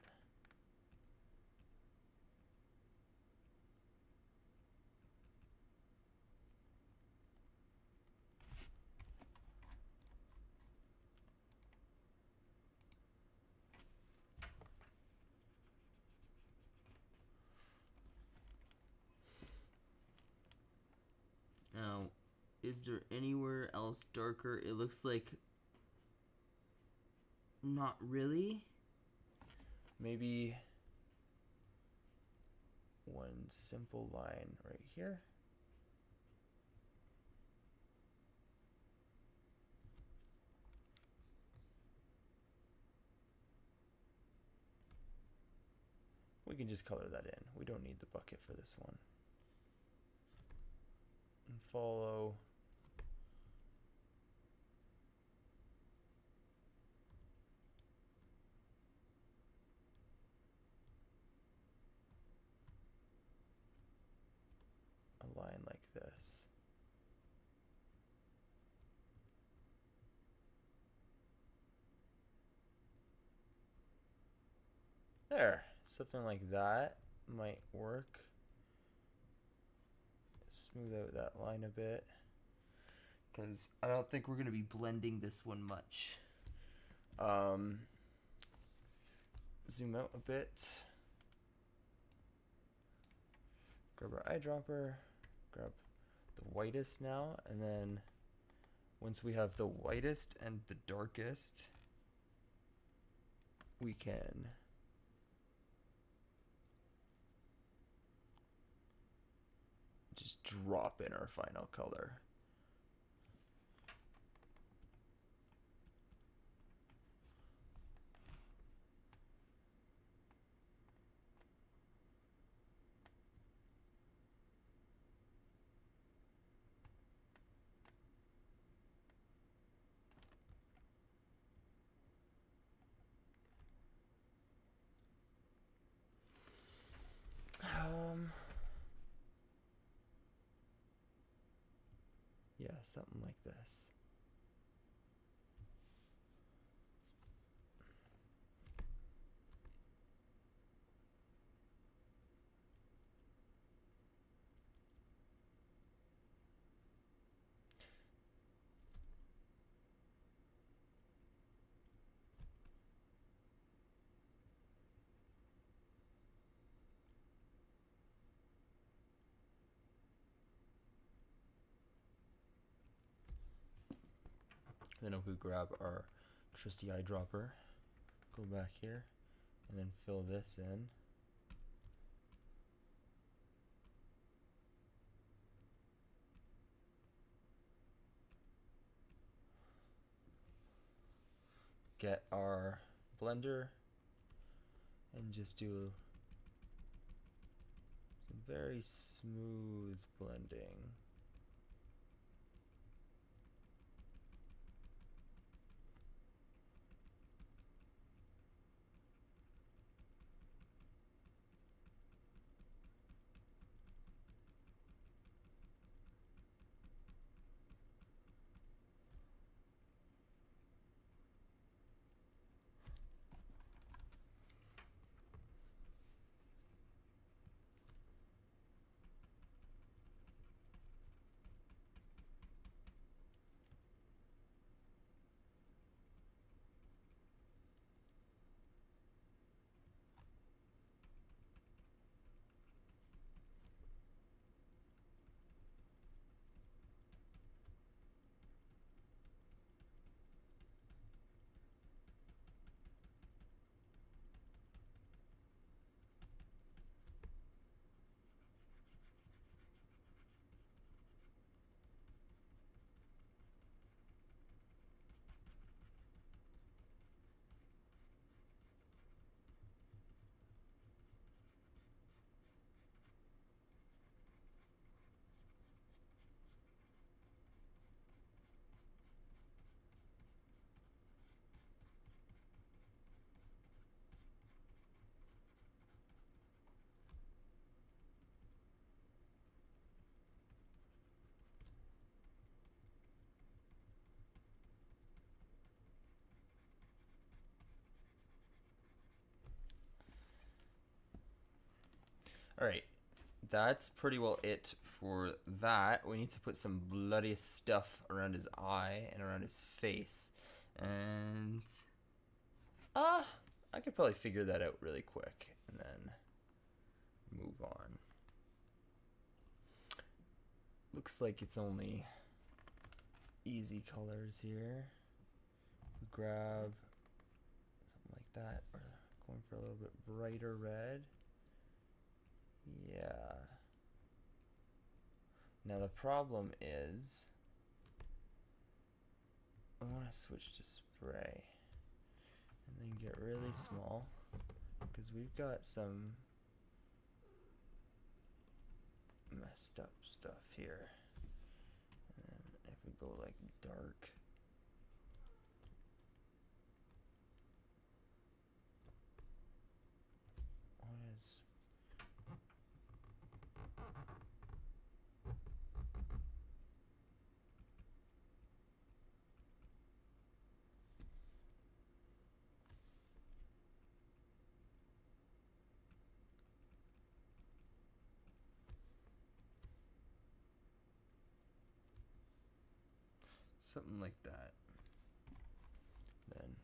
Now, is there anywhere else darker? It looks like not really. Maybe one simple line right here. We can just color that in. We don't need the bucket for this one. And follow a line like this. There, something like that might work. Smooth out that line a bit, because I don't think we're going to be blending this one much. Zoom out a bit. Grab our eyedropper, grab the whitest now, and then once we have the whitest and the darkest, we can just drop in our final color. Yeah, something like this. Then if we grab our trusty eyedropper, go back here, and then fill this in. Get our blender and just do some very smooth blending. Alright, that's pretty well it for that. We need to put some bloody stuff around his eye and around his face. And I could probably figure that out really quick and then move on. Looks like it's only easy colors here. We grab something like that. Or going for a little bit brighter red. Yeah. Now the problem is I want to switch to spray and then get really small because we've got some messed up stuff here. And if we go like dark, what is something like that? Then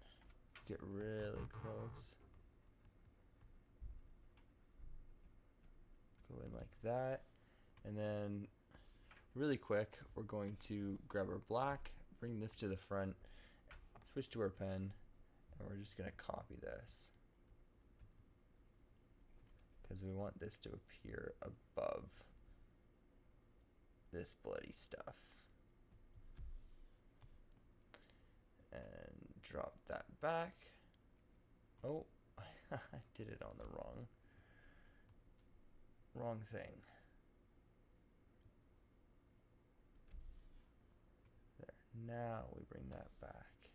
get really close. Go in like that. And then really quick, we're going to grab our black, bring this to the front, switch to our pen, and we're just going to copy this. Because we want this to appear above this bloody stuff. And drop that back. Oh, I did it on the wrong thing. There. Now we bring that back.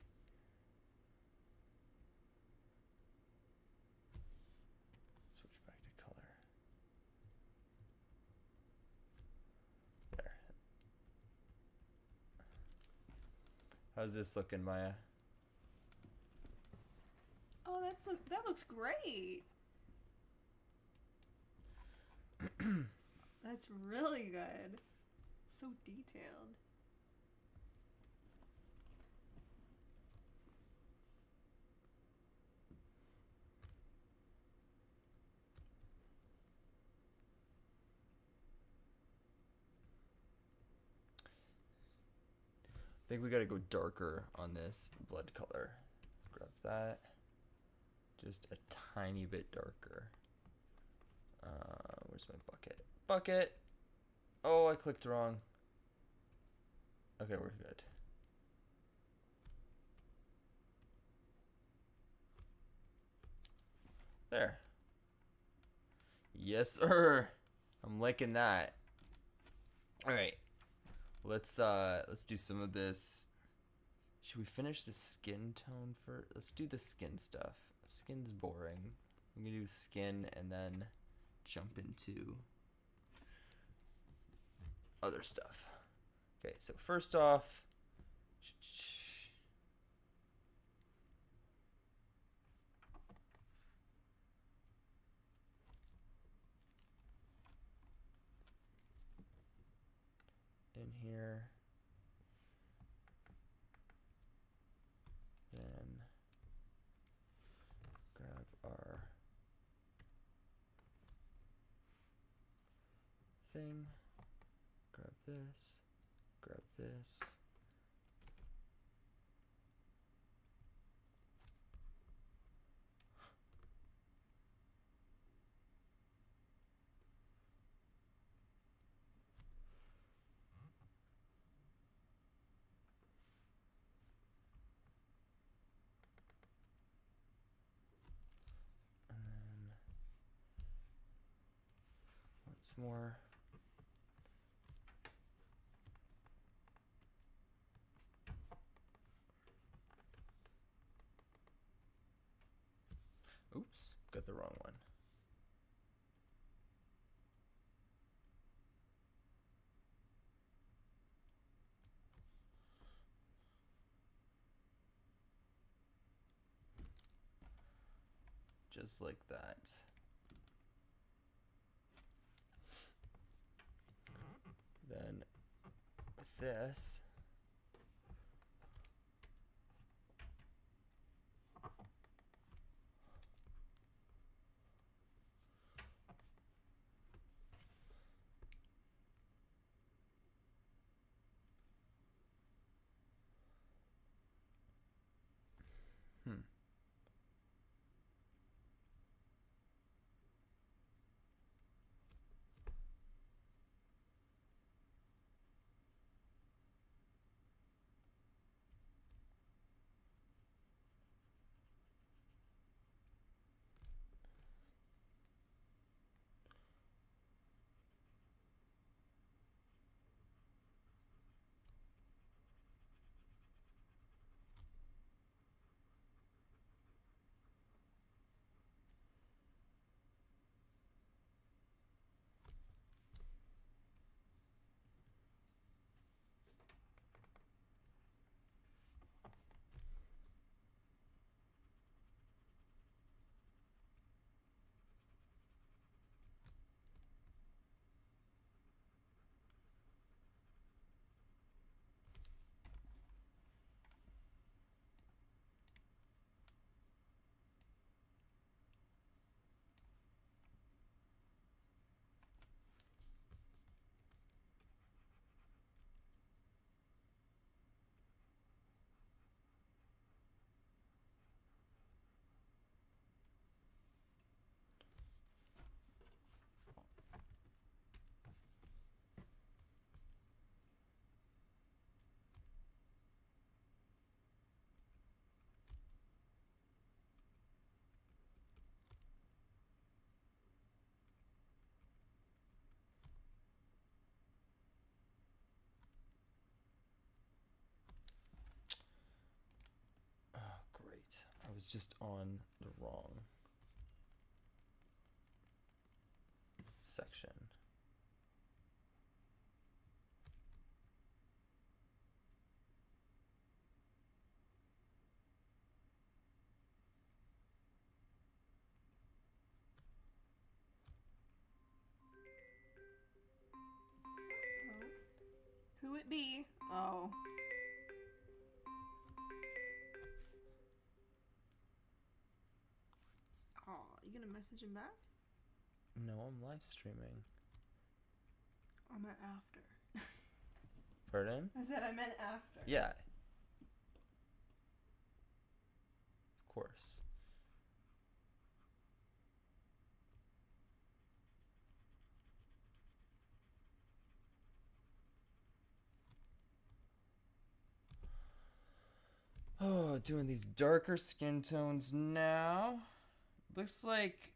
Switch back to color. There. How's this looking, Maya? Oh, that looks great. That's really good. So detailed. I think we gotta go darker on this blood color. Grab that. Just a tiny bit darker. Where's my bucket? Bucket! Oh, I clicked wrong. Okay, we're good. There. Yes, sir. I'm liking that. All right. Let's do some of this. Should we finish the skin tone first? Let's do the skin stuff. Skin's boring. I'm gonna do skin and then jump into other stuff. Okay, so first off, in here, then grab our thing, grab this, grab this. And then once more. Oops, got the wrong one. Just like that. this. Hmm. Oh, great. I was just on the wrong section. Who it be? Oh. Oh, you gonna message him back? No, I'm live streaming. I meant after. Pardon? I said I meant after. Yeah. Of course. Oh, doing these darker skin tones now. Looks like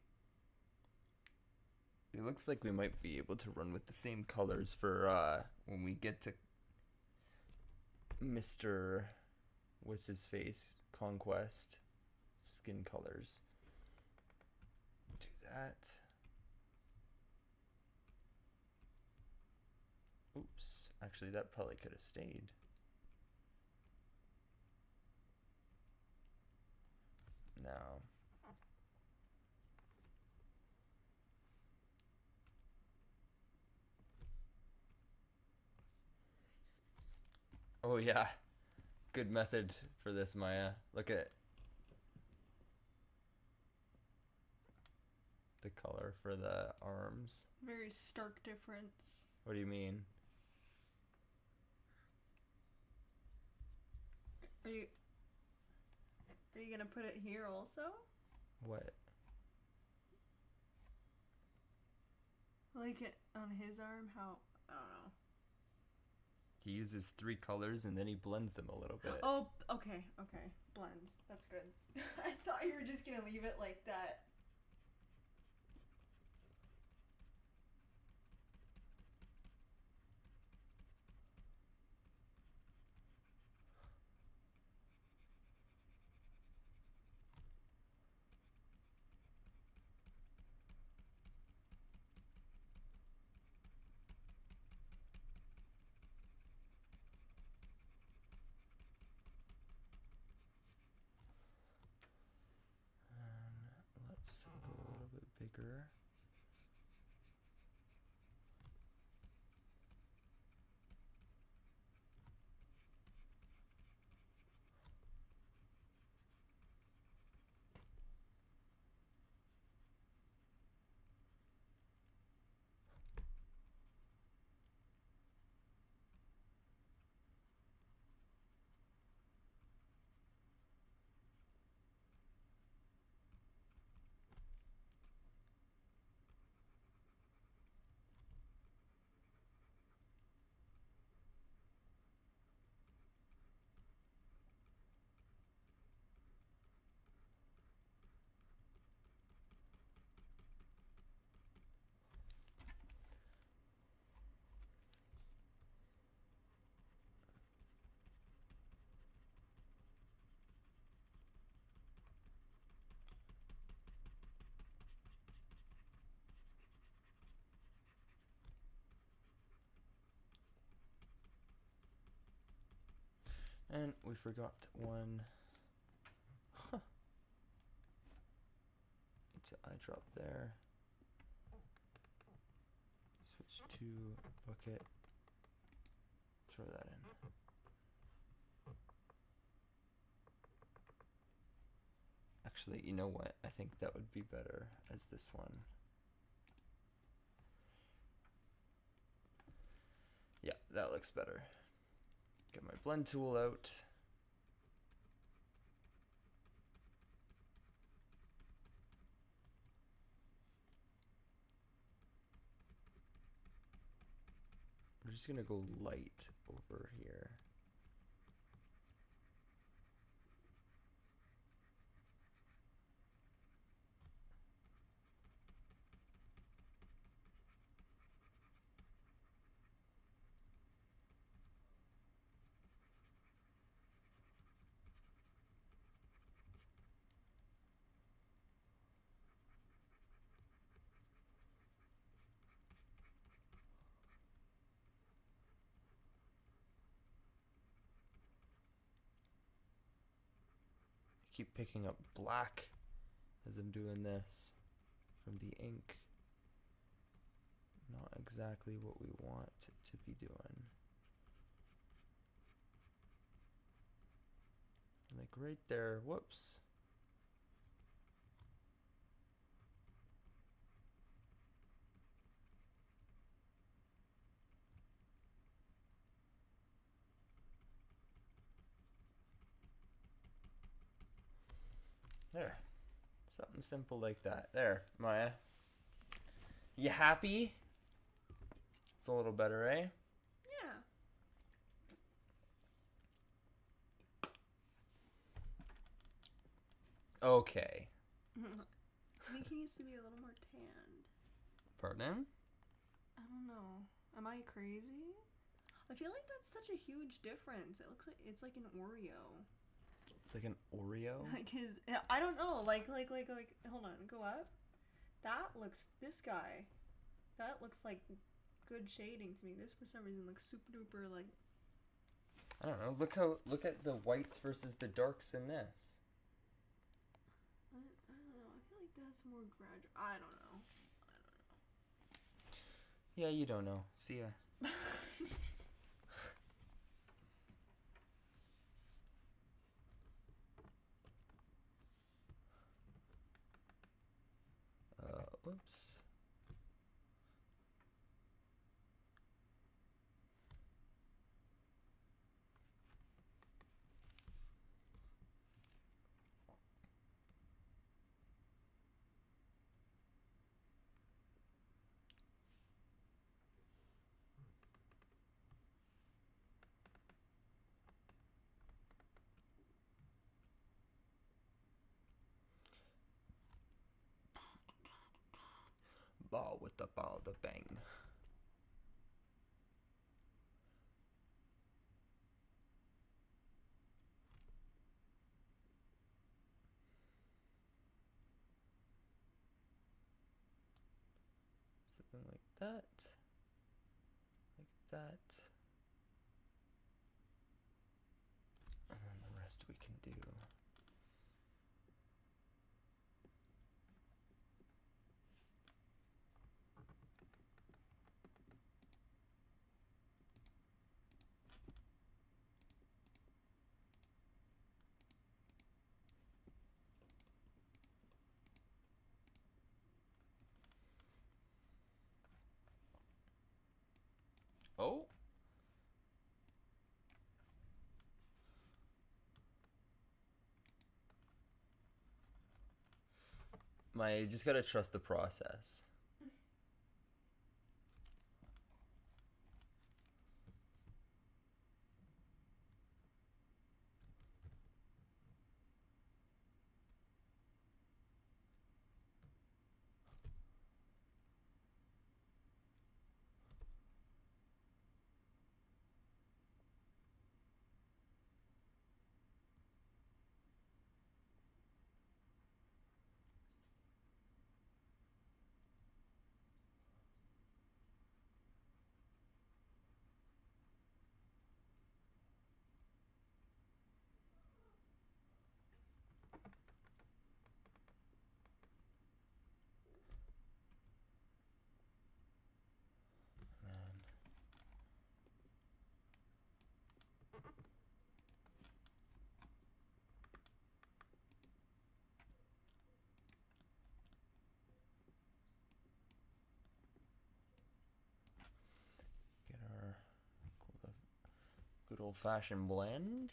we might be able to run with the same colors for when we get to Mr. What's his face? Conquest skin colors. Do that. Oops. Actually, that probably could have stayed. Now. Oh yeah. Good method for this, Maya. Look at the color for the arms. Very stark difference. What do you mean? Are you gonna put it here also? What? Like it on his arm? How? I don't know. He uses 3 colors and then he blends them a little bit. Oh, okay. Blends. That's good. I thought you were just gonna leave it like that. Let's go a little bit bigger. And we forgot one. Huh. It's an eye drop there. Switch to bucket. Throw that in. Actually, you know what? I think that would be better as this one. Yeah, that looks better. Get my blend tool out. We're just gonna go light over here. Keep picking up black as I'm doing this from the ink. Not exactly what we want it to be doing. Like right there, whoops. There. Something simple like that. There, Maya. You happy? It's a little better, eh? Yeah. Okay. I think he needs to be a little more tanned. Pardon? I don't know. Am I crazy? I feel like that's such a huge difference. It looks like it's like an Oreo. It's like an Oreo? Like his, I don't know. Like. Hold on, go up. This guy, that looks like good shading to me. This for some reason looks super duper like. I don't know. Look at the whites versus the darks in this. I don't know. I feel like that's more gradual. I don't know. Yeah, you don't know. See ya. Whoops. Ball with the ball, the bang. Something like that. Like that. And then the rest we can do. Oh. You just gotta trust the process. old-fashioned blend.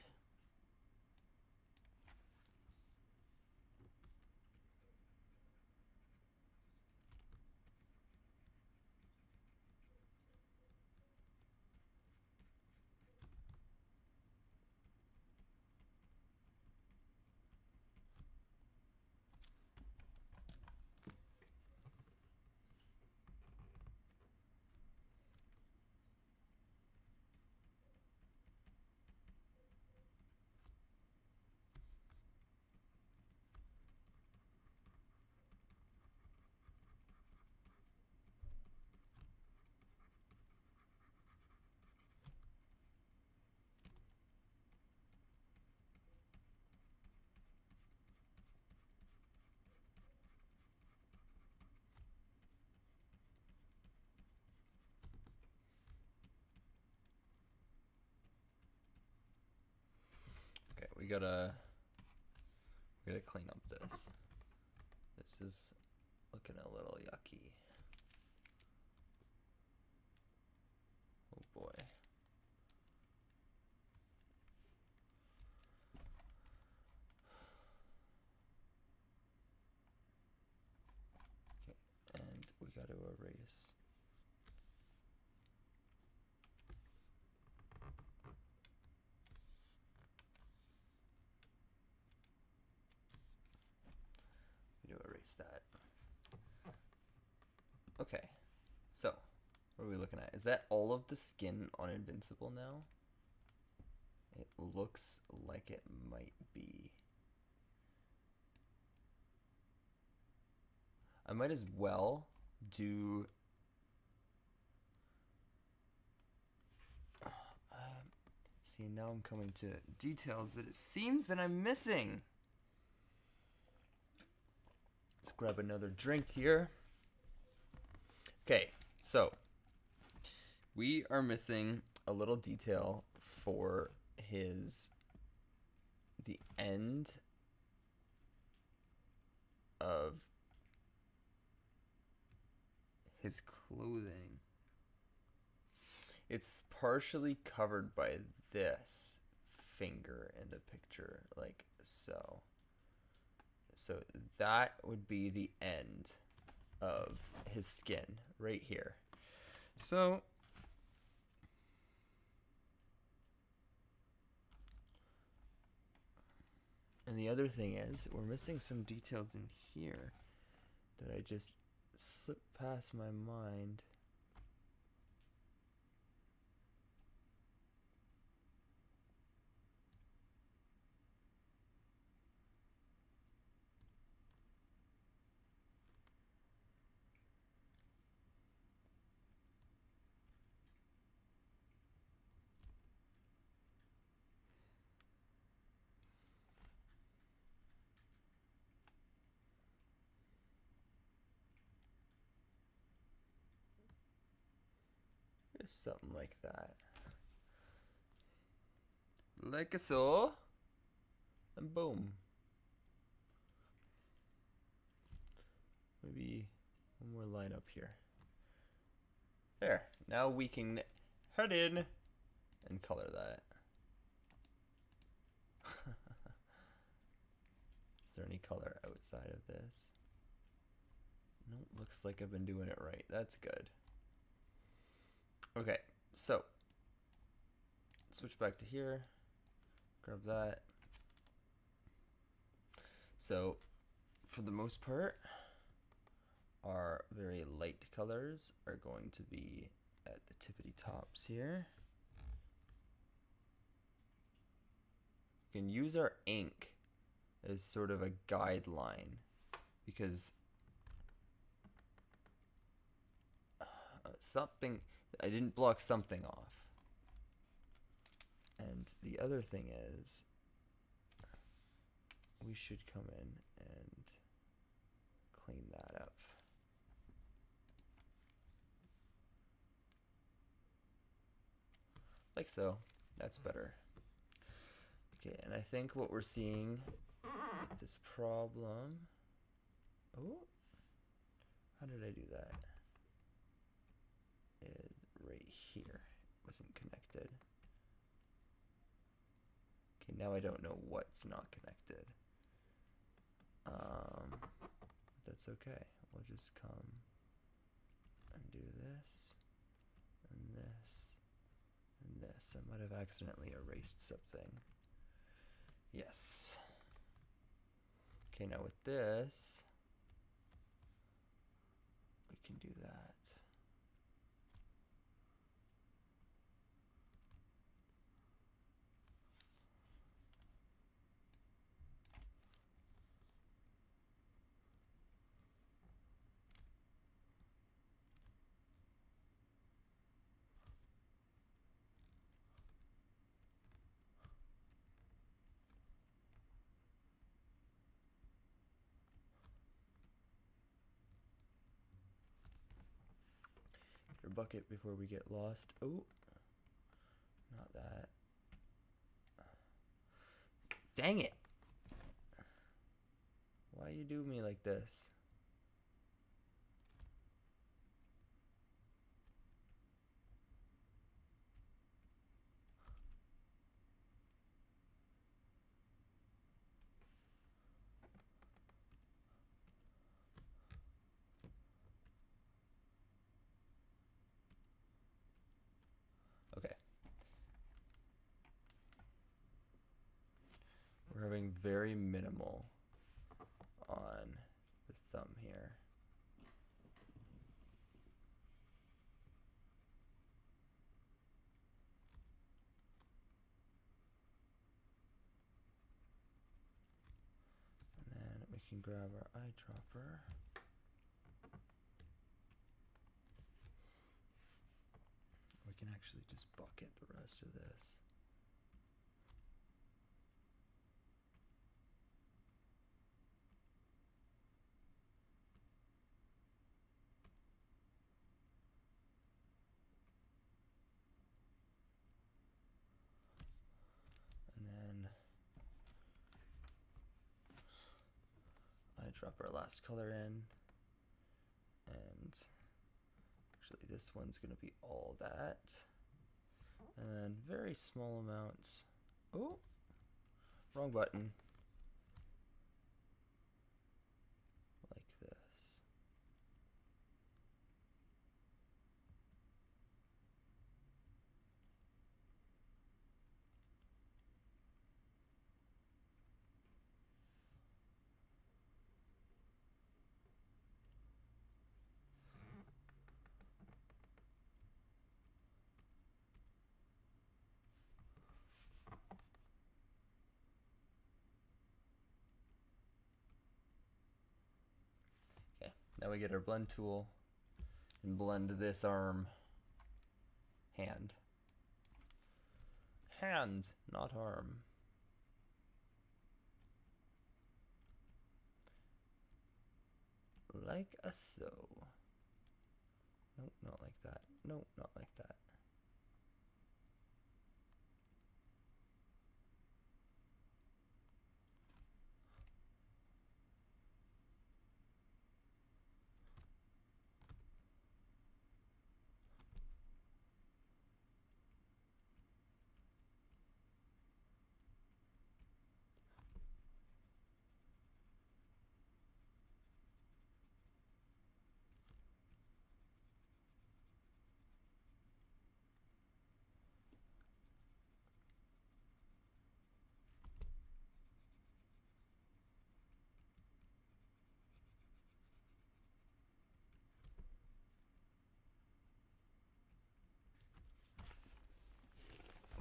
Okay, we gotta clean up this. This is looking a little yucky. Oh boy. Okay, and we gotta erase. We gotta erase that. Okay, so what are we looking at? Is that all of the skin on Invincible now? It looks like it might be. I might as well do. See, now I'm coming to details that it seems that I'm missing. Let's grab another drink here. Okay, so we are missing a little detail for the end of his clothing. It's partially covered by this finger in the picture, like so. So that would be the end of his skin right here. So and the other thing is we're missing some details in here that I just slipped past my mind. Just something like that. Like so. And boom. Maybe one more line up here. There. Now we can head in and color that. Is there any color outside of this? Nope, looks like I've been doing it right. That's good. Okay, so switch back to here. Grab that. So, for the most part, our very light colors are going to be at the tippity tops here. We can use our ink as sort of a guideline because I didn't block something off. And the other thing is we should come in and clean that up. Like so. That's better. Okay, and I think what we're seeing with this problem... Oh, how did I do that? Is right here. It wasn't connected. Okay, now I don't know what's not connected. That's okay. We'll just come and do this, and this, and this. I might have accidentally erased something. Yes. Okay, now with this, we can do that. Get our bucket before we get lost. Oh, not that. Dang it! Why you do me like this? Okay. We're having very minimal on the thumb here. And then we can grab our eyedropper. We can actually just bucket the rest of this. And then eyedrop our last color in. And actually this one's gonna be all that. And then very small amounts. Oh, wrong button. Like this. Okay, now we get our blend tool and blend this arm. Hand. Hand, not arm. Like a so. Nope, not like that. Nope, not like that.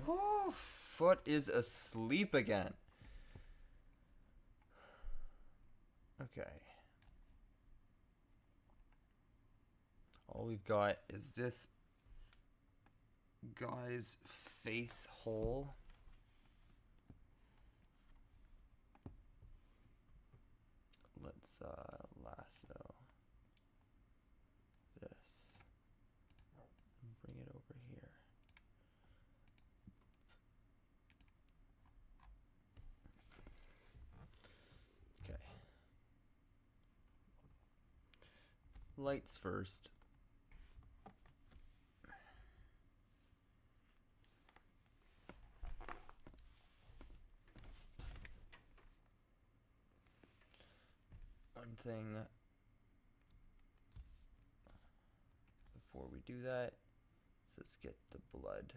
Oh, foot is asleep again. Okay. All we've got is this guy's face hole. Let's lasso this and bring it over here. Okay. Lights first. one thing before we do that. So let's get the blood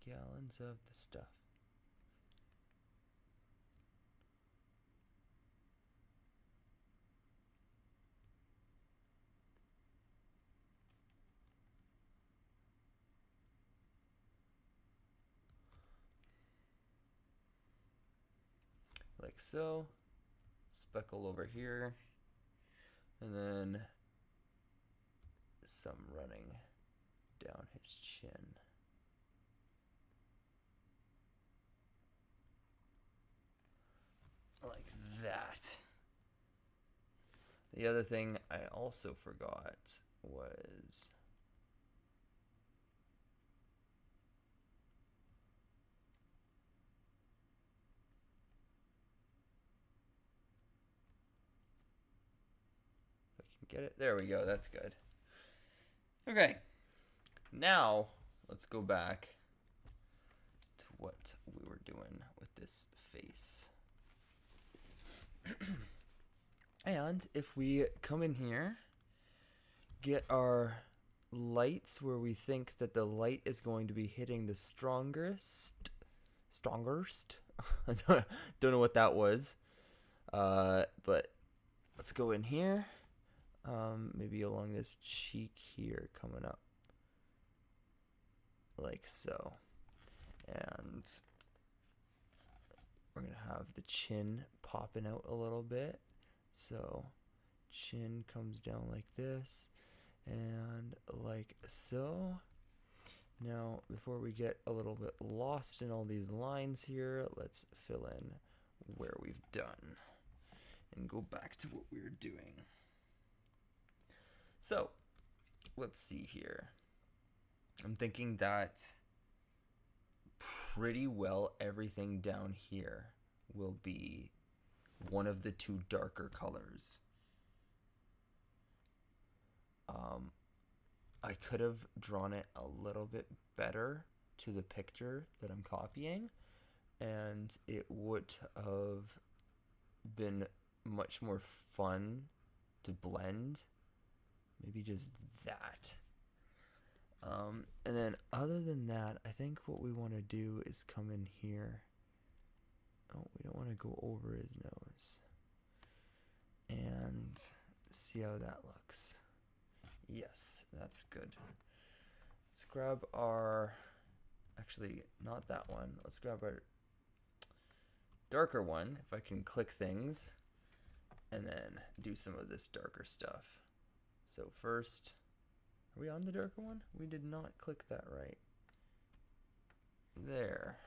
gallons of the stuff. Like so. Speckle over here, and then some running down his chin. Like that. The other thing I also forgot was get it? There we go. That's good. Okay. Now, let's go back to what we were doing with this face. And if we come in here, get our lights where we think that the light is going to be hitting the strongest. I don't know what that was. But let's go in here. Maybe along this cheek here, coming up like so. And we're gonna have the chin popping out a little bit. So chin comes down like this and like so. Now, before we get a little bit lost in all these lines here, let's fill in where we've done and go back to what we were doing. So, let's see here. I'm thinking that pretty well everything down here will be one of the two darker colors. I could have drawn it a little bit better to the picture that I'm copying, and it would have been much more fun to blend. Maybe just that. And then other than that, I think what we want to do is come in here. Oh, we don't want to go over his nose. And see how that looks. Yes, that's good. Let's grab our, actually not that one. Let's grab our darker one, if I can click things, and then do some of this darker stuff. So first, are we on the darker one? We did not click that right. There.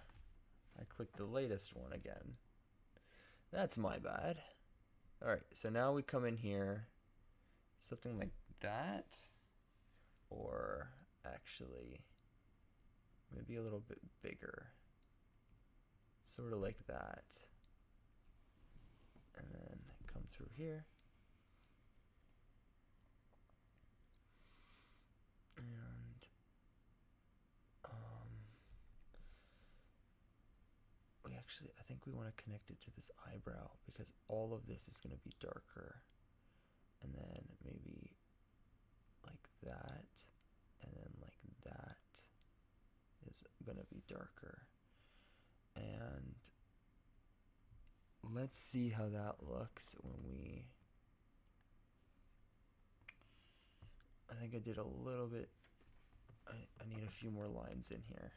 I clicked the latest one again. That's my bad. Alright, so now we come in here, something like that, or actually maybe a little bit bigger, sort of like that, and then come through here, and I think we want to connect it to this eyebrow because all of this is going to be darker, and then maybe like that, and then like that is going to be darker. And let's see how that looks when we, I think I did a little bit, I need a few more lines in here.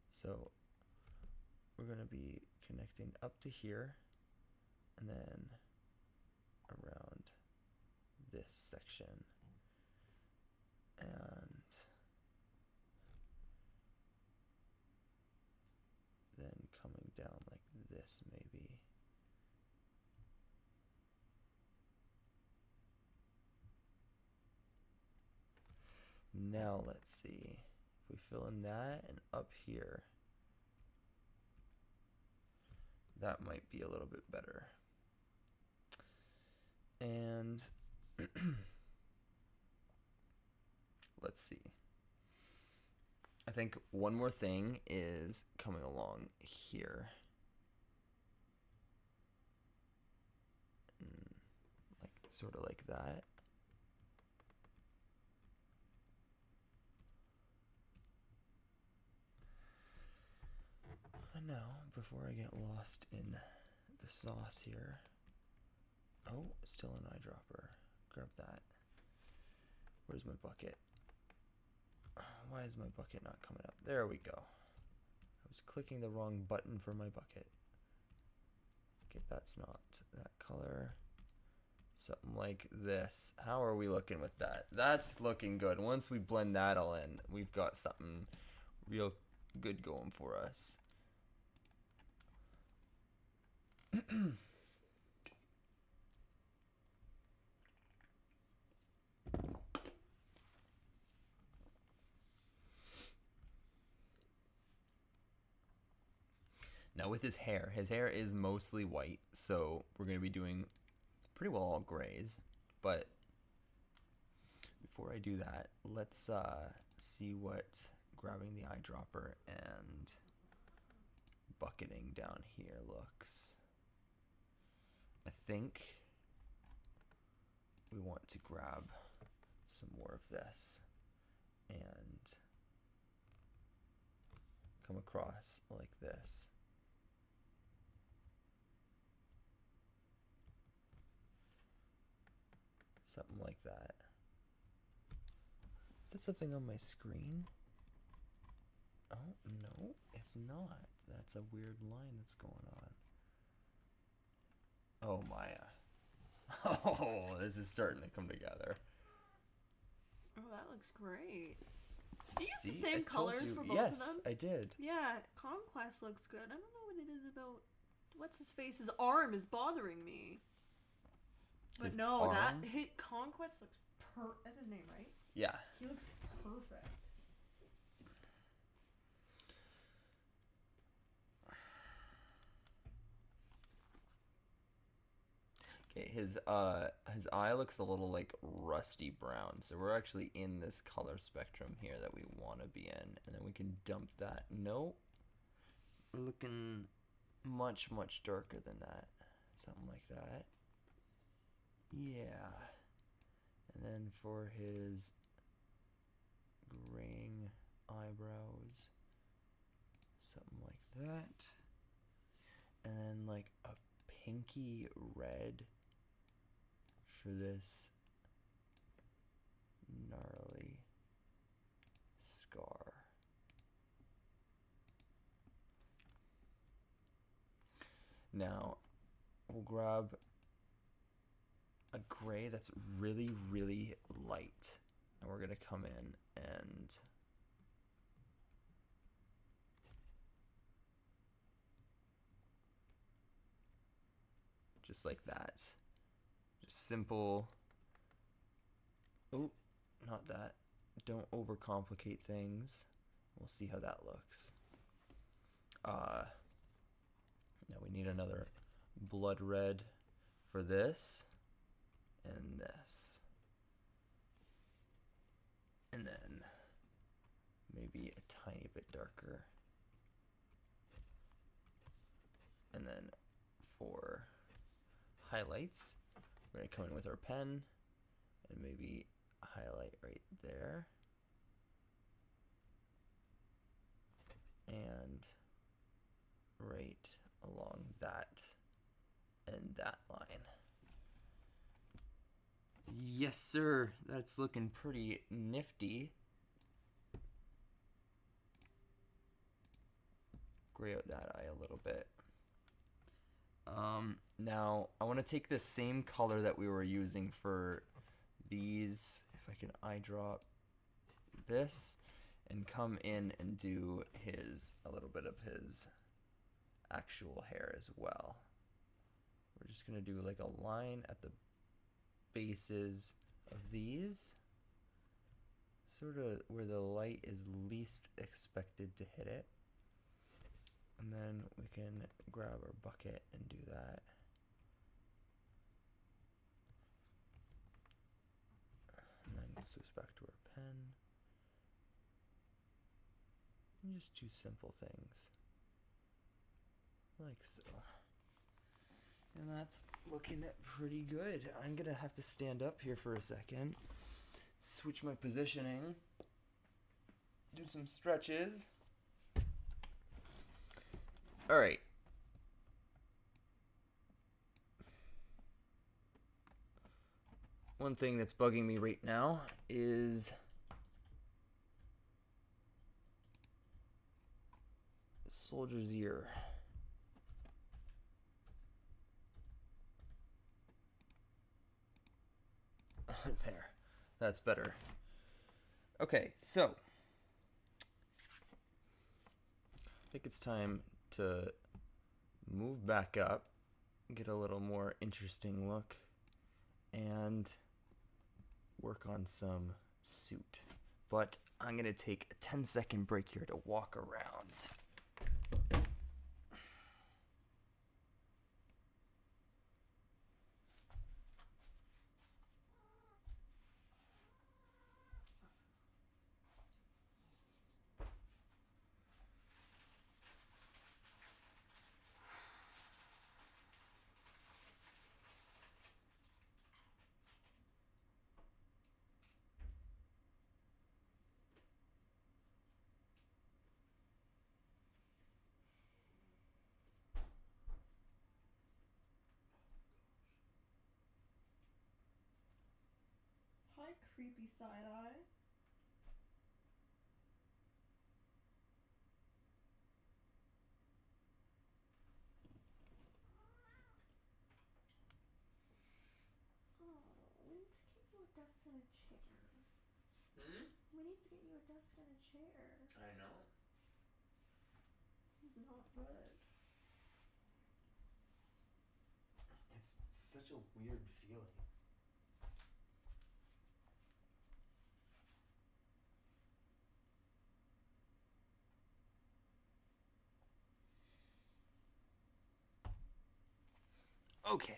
So we're going to be connecting up to here and then around this section, and then coming down like this maybe. Now let's see. If we fill in that and up here, that might be a little bit better. And let's see. I think one more thing is coming along here. Like, sort of like that. And now, before I get lost in the sauce here. Oh, still an eyedropper. Grab that. Where's my bucket? Why is my bucket not coming up? There we go. I was clicking the wrong button for my bucket. Okay, that's not that color. Something like this. How are we looking with that? That's looking good. Once we blend that all in, we've got something real good going for us. Now with his hair is mostly white, so we're going to be doing pretty well all grays. But before I do that, let's see what grabbing the eyedropper and bucketing down here looks. I think we want to grab some more of this and come across like this. Something like that. Is that something on my screen? Oh, no, it's not. That's a weird line that's going on. Oh, Maya. Oh, this is starting to come together. Oh, that looks great. Do you use See, the same colors for both of them? Yes, I did. Yeah, Conquest looks good. I don't know what it is about. What's his face? His arm is bothering me. But His no, arm? that hit Conquest looks that's his name, right? Yeah. He looks perfect. Okay, his eye looks a little like rusty brown, so we're actually in this color spectrum here that we want to be in, and then we can dump that. Nope, we're looking much darker than that, something like that. Yeah, and then for his graying eyebrows, something like that, and then like a pinky red for this gnarly scar. Now we'll grab a gray that's really light, and we're gonna come in and just like that. Just simple. Oh, not that. Don't overcomplicate things. We'll see how that looks. Now we need another blood red for this and this. And then maybe a tiny bit darker. And then for highlights, we're going to come in with our pen and maybe highlight right there. And right along that and that line. Yes, sir. That's looking pretty nifty. Gray out that eye a little bit. Now I want to take the same color that we were using for these, if I can eyedrop this, and come in and do a little bit of his actual hair as well. We're just gonna do like a line at the bases of these, sort of where the light is least expected to hit it. And then we can grab our bucket and do that. And then switch back to our pen. And just do simple things. Like so. And that's looking pretty good. I'm gonna have to stand up here for a second. Switch my positioning. Do some stretches. Alright. One thing that's bugging me right now is soldier's ear. There. That's better. Okay, so I think it's time to move back up, get a little more interesting look, and work on some suit. But I'm going to take a 10-second break here to walk around. Hi, creepy side-eye. Oh, we need to get you a desk and a chair. We need to get you a desk and a chair. I know. This is not good. It's such a weird feeling. Okay.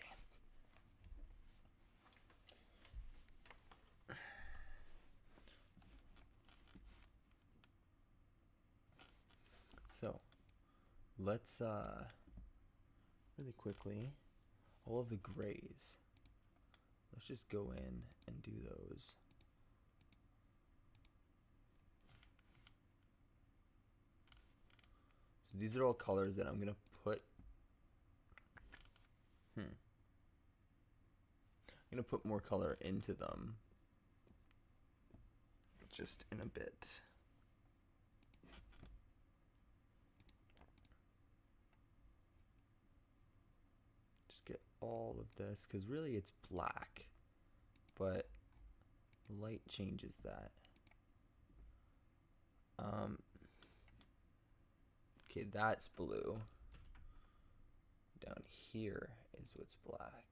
So, let's really quickly, all of the grays. Let's just go in and do those. So these are all colors that I'm gonna put. I'm gonna put more color into them just in a bit. Just get all of this, because really it's black, but light changes that. Okay, that's blue. Down here is what's black.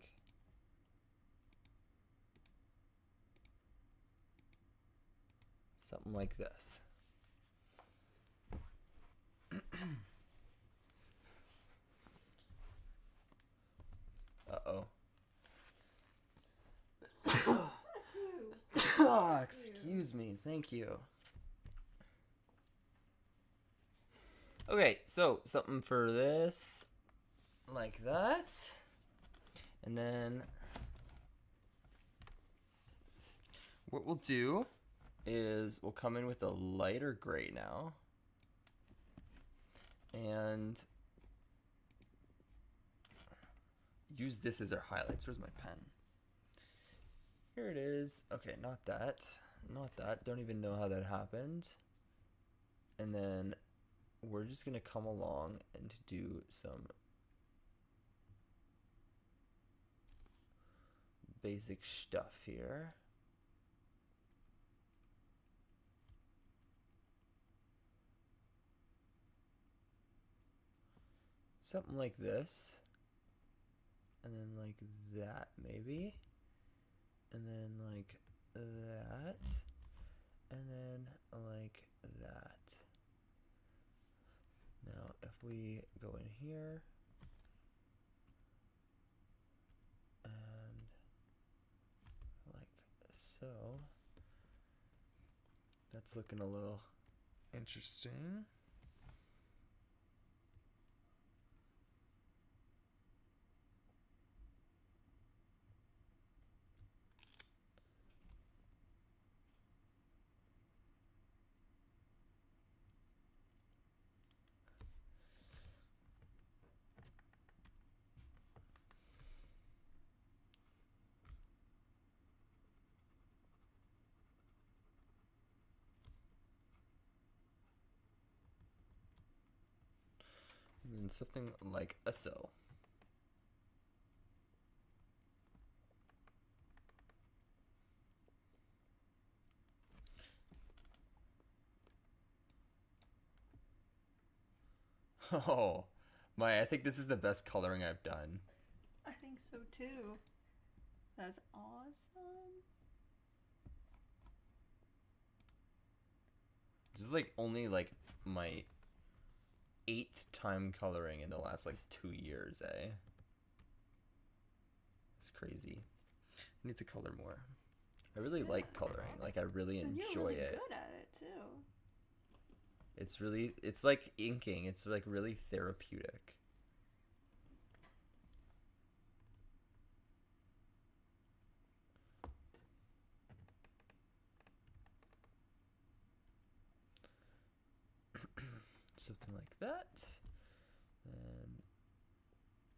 Something like this. Uh-oh. Oh, excuse me. Thank you. Okay, so something for this, like that. And then what we'll do is we'll come in with a lighter gray now. And use this as our highlights. Where's my pen? Here it is. Okay, not that. Not that. Don't even know how that happened. And then we're just going to come along and do some basic stuff here. Something like this. And then like that, maybe. And then like that. And then like that. Now, if we go in here and like so, that's looking a little interesting. And then something like a so. Oh, I think this is the best coloring I've done. I think so too. That's awesome. This is like only like my 8th time coloring in the last like 2 years, eh? It's crazy. I need to color more. I really like coloring. Like I really And enjoy you're really it. good at it too. It's like inking. It's like really therapeutic. Something like that. And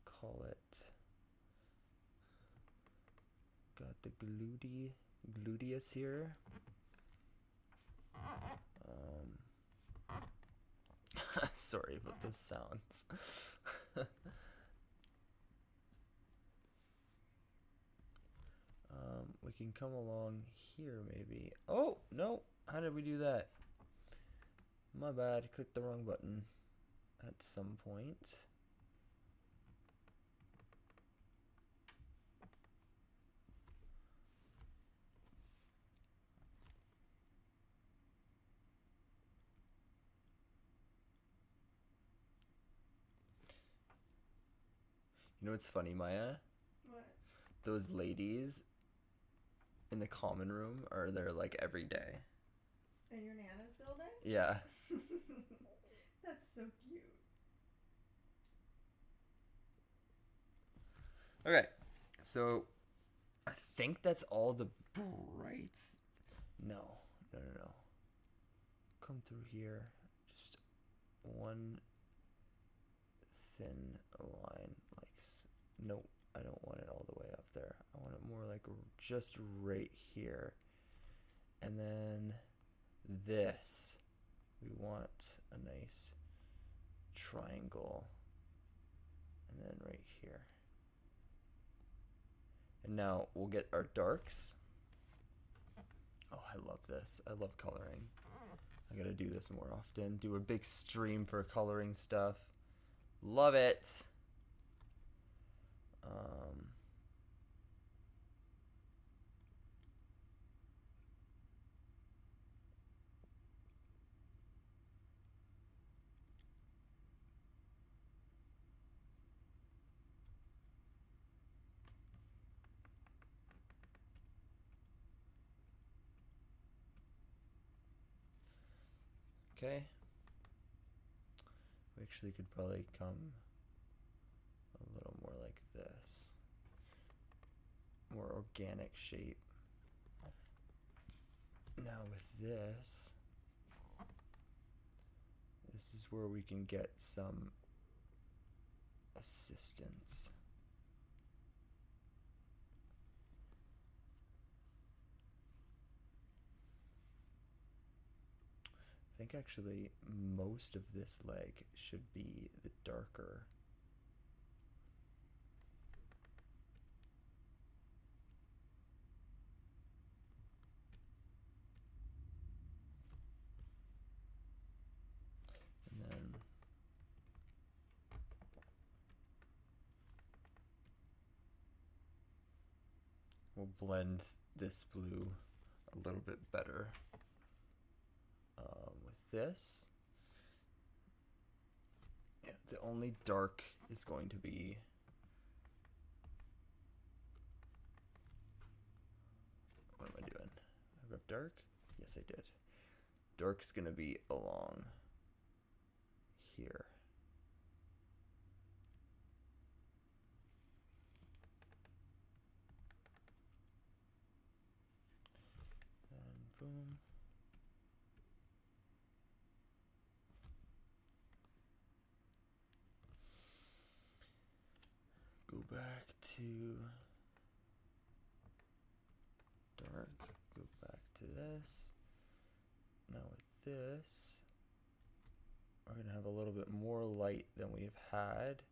call it. Got the gluteus here. Sorry about those sounds. We can come along here maybe. Oh, no. How did we do that? My bad. Clicked the wrong button at some point. You know what's funny, Maya? What? Those ladies in the common room are there like every day. In your Nana's building? Yeah. That's so cute. Okay. So I think that's all the brights. No. Come through here. Just one thin line like nope, I don't want it all the way up there. I want it more like just right here. And then this, we want a nice triangle, and then right here. And now we'll get our darks. Oh, I love this. I love coloring. I gotta do this more often. Do a big stream for coloring stuff. Love it. Okay. We actually could probably come a little more like this. More organic shape. Now with this is where we can get some assistance. I think actually most of this leg should be the darker. And then we'll blend this blue a little bit better with this. Yeah, the only dark is going to be what am I doing? I grabbed dark? Yes, I did. Dark's gonna be along here. And boom. Go back to dark, go back to this. Now with this, we're going to have a little bit more light than we've had.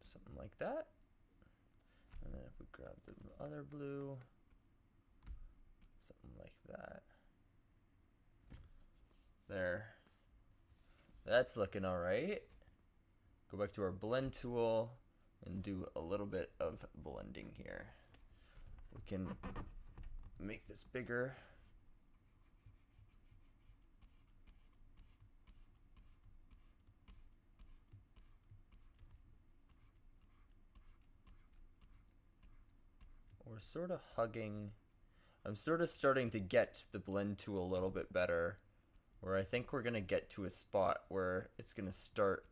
Something like that. And then if we grab the other blue, something like that. There. That's looking all right. Go back to our blend tool and do a little bit of blending here. We can make this bigger. We're sort of hugging. I'm sort of starting to get the blend tool a little bit better, where I think we're going to get to a spot where it's going to start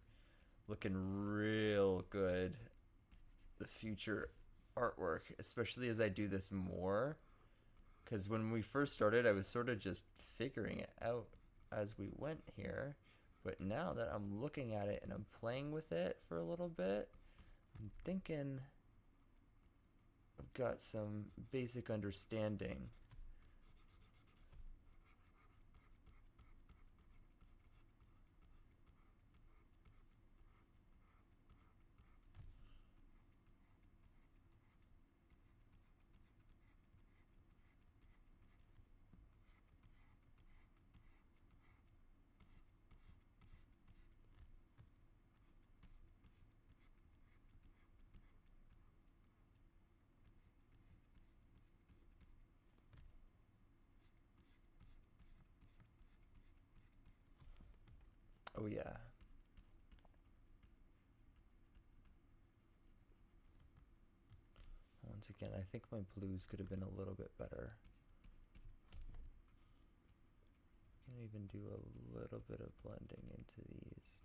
looking real good, the future artwork, especially as I do this more. Because when we first started, I was sort of just figuring it out as we went here. But now that I'm looking at it and I'm playing with it for a little bit, I'm thinking I've got some basic understanding. Oh yeah. Once again, I think my blues could have been a little bit better. I can even do a little bit of blending into these.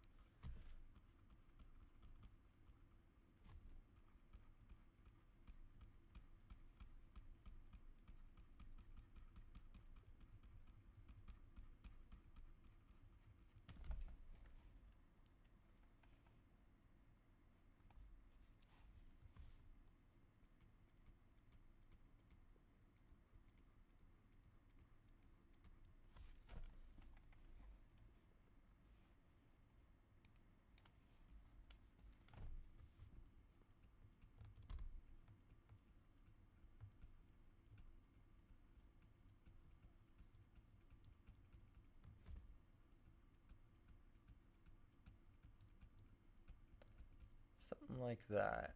Something like that.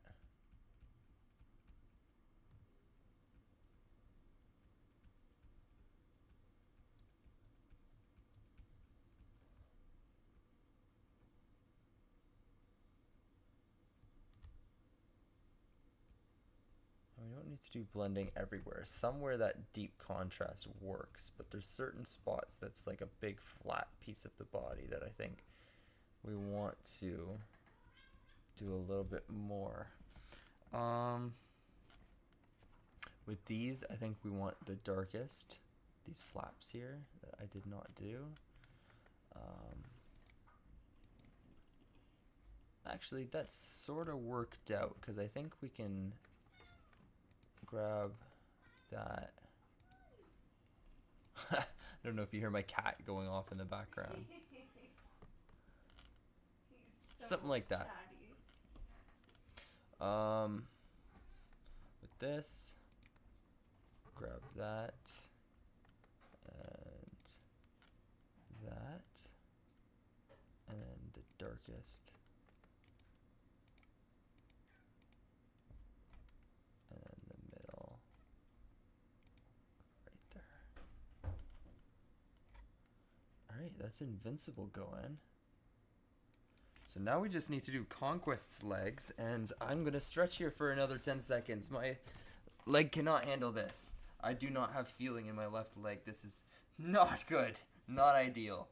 We don't need to do blending everywhere. Somewhere that deep contrast works, but there's certain spots that's like a big flat piece of the body that I think we want to do a little bit more. With these, I think we want the darkest, these flaps here that I did not do. Actually, that's sort of worked out because I think we can grab that. I don't know if you hear my cat going off in the background. Something like that. With this, grab that and that, and then the darkest, and then the middle, right there. Alright, that's Invincible going. So now we just need to do Conquest's legs, and I'm gonna stretch here for another 10 seconds. My leg cannot handle this. I do not have feeling in my left leg. This is not good. Not ideal.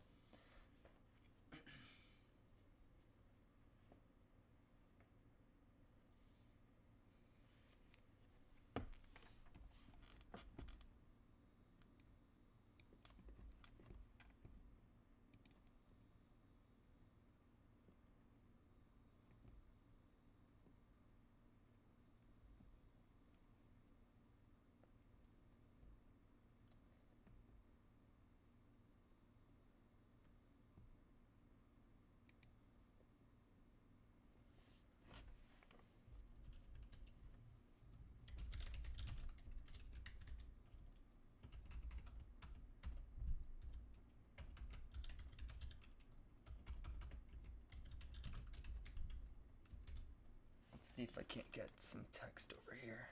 see if I can't get some text over here.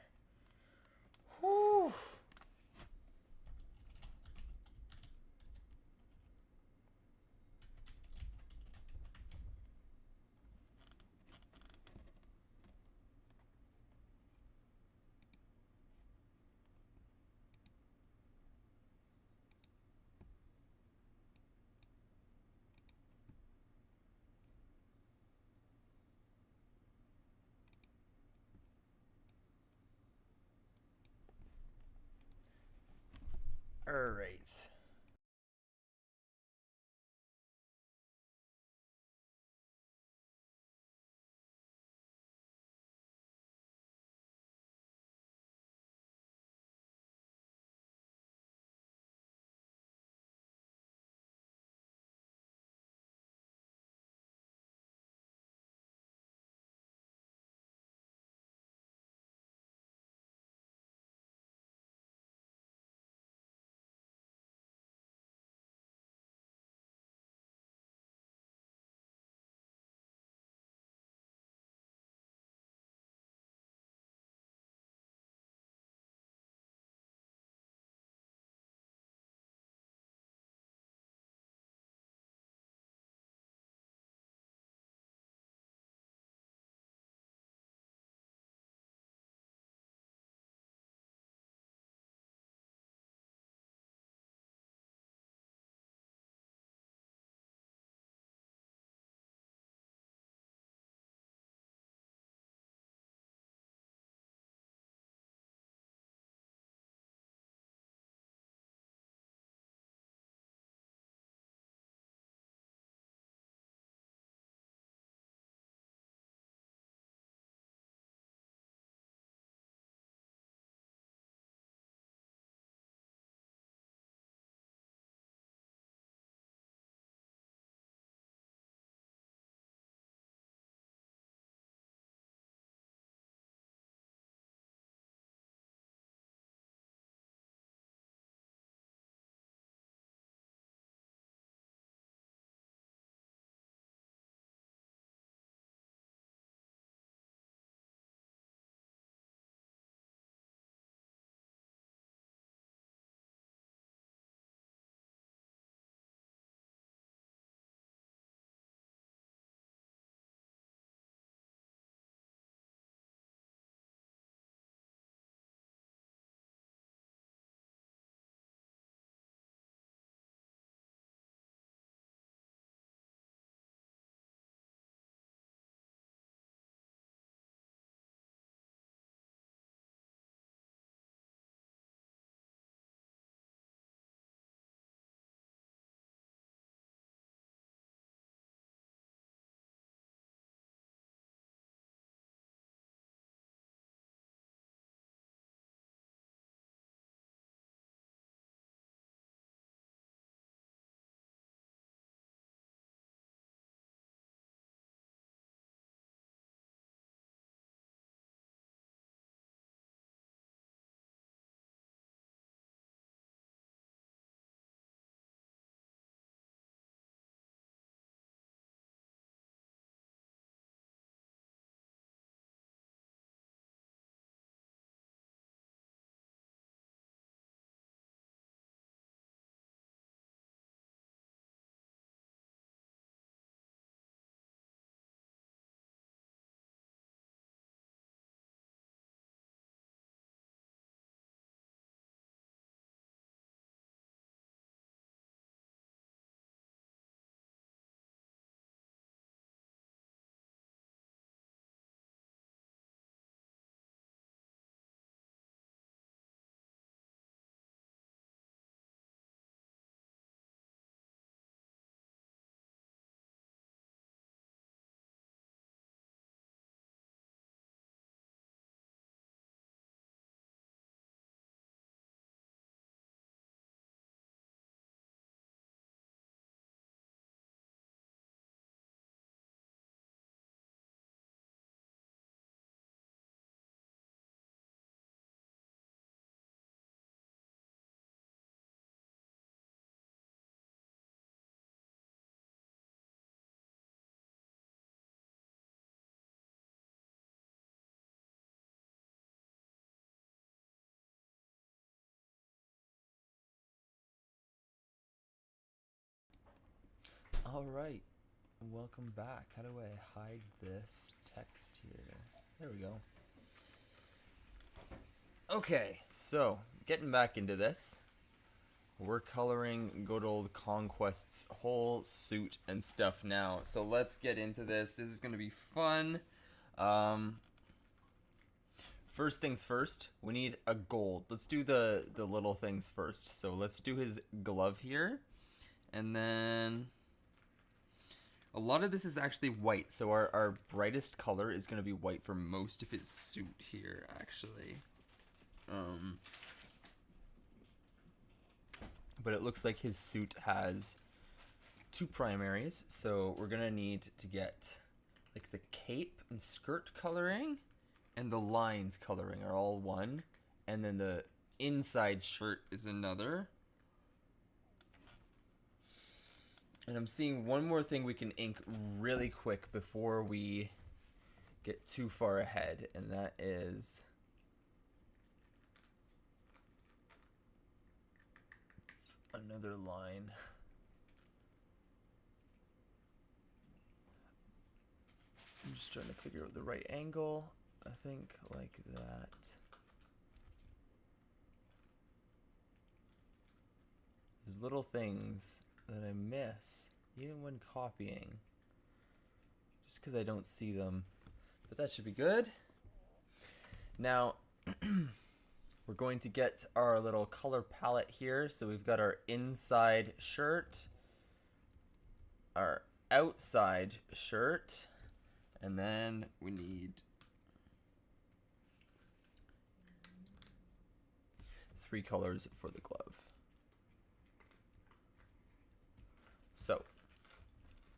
Whew. All right. All right, welcome back. How do I hide this text here? There we go. Okay, so getting back into this. We're coloring good old Conquest's whole suit and stuff now. So let's get into this. This is going to be fun. First things first, we need a gold. Let's do the little things first. So let's do his glove here. And then a lot of this is actually white. So our brightest color is going to be white for most of his suit here, actually. But it looks like his suit has two primaries, so we're gonna need to get like the cape and skirt coloring and the lines coloring are all one, and then the inside shirt is another. And I'm seeing one more thing we can ink really quick before we get too far ahead, and that is another line. I'm just trying to figure out the right angle. I think like that. There's little things that I miss, even when copying. Just because I don't see them. But that should be good. Now, we're going to get our little color palette here. So we've got our inside shirt, our outside shirt, and then we need 3 colors for the glove. So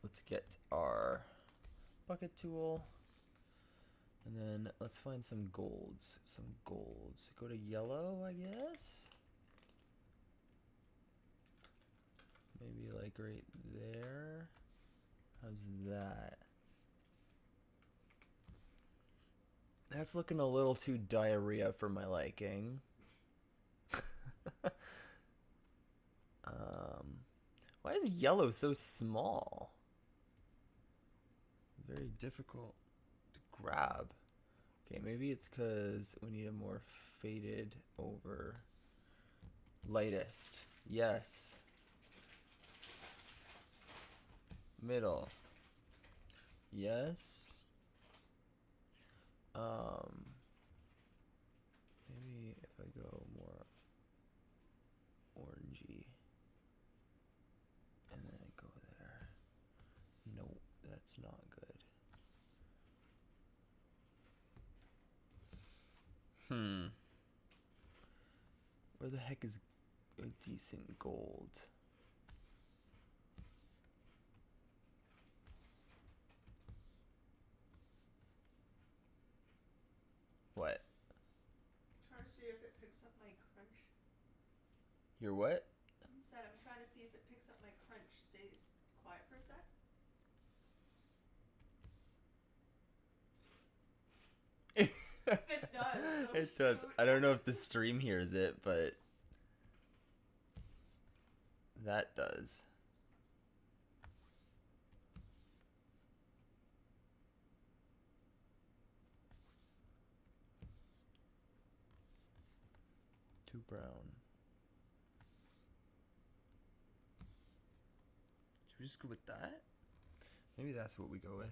let's get our bucket tool, and then let's find some golds. Go to yellow, I guess. Maybe like right there. How's that? That's looking a little too diarrhea for my liking. Why is yellow so small? Very difficult to grab. Okay, maybe it's because we need a more faded over lightest. Yes. Middle. Yes. Maybe if I go more orangey and then I go there. Nope, that's not good. Where the heck is a decent gold? What? Trying to see if it picks up my crunch. Your what? Instead, I'm trying to see if it picks up my crunch. Stays quiet for a sec. It does. Oh, It does. shoot. I don't know if the stream hears it, but that does. Too brown. Should we just go with that? Maybe that's what we go with.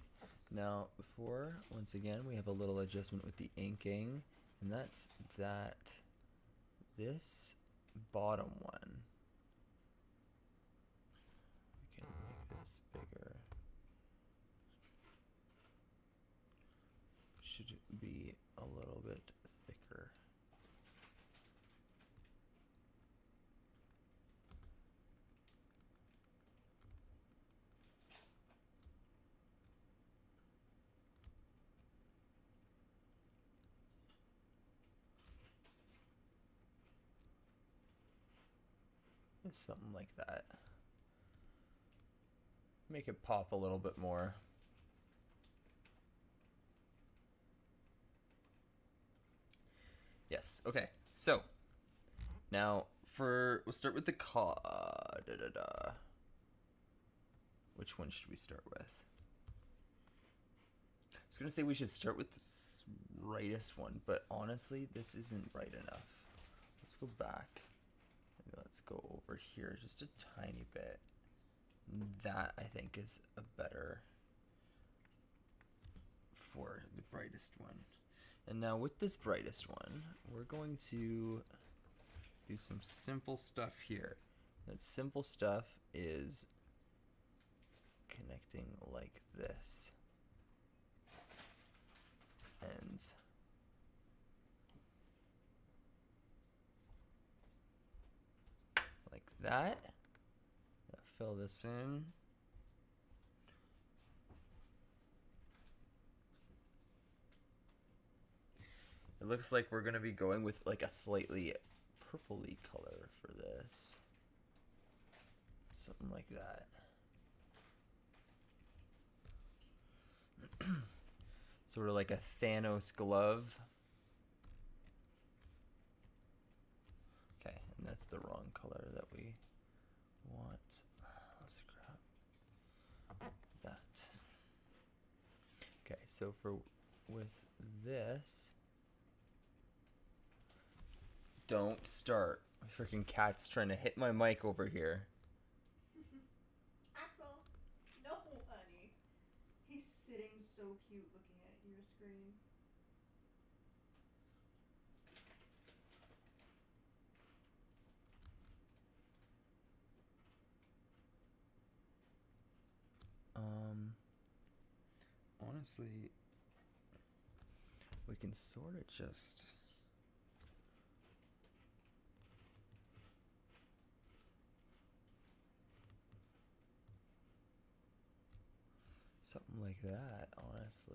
Now, before, once again, we have a little adjustment with the inking, and that's that this bottom one, we can make this bigger. Should be a little bit thicker. Something like that. Make it pop a little bit more. Yes, okay. So, now we'll start with the Which one should we start with? I was going to say we should start with the brightest one, but honestly, this isn't bright enough. Let's go back. Maybe let's go over here just a tiny bit. That, I think, is a better for the brightest one. And now with this brightest one, we're going to do some simple stuff here. That simple stuff is connecting like this. And like that. Fill this in. It looks like we're going to be going with like a slightly purpley color for this. Something like that. Sort of like a Thanos glove. Okay, and that's the wrong color that we want. Let's grab that. Okay, so with this, don't start. My freaking cat's trying to hit my mic over here. Axel, no, honey. He's sitting so cute looking at your screen. Honestly, we can sort of just something like that, honestly.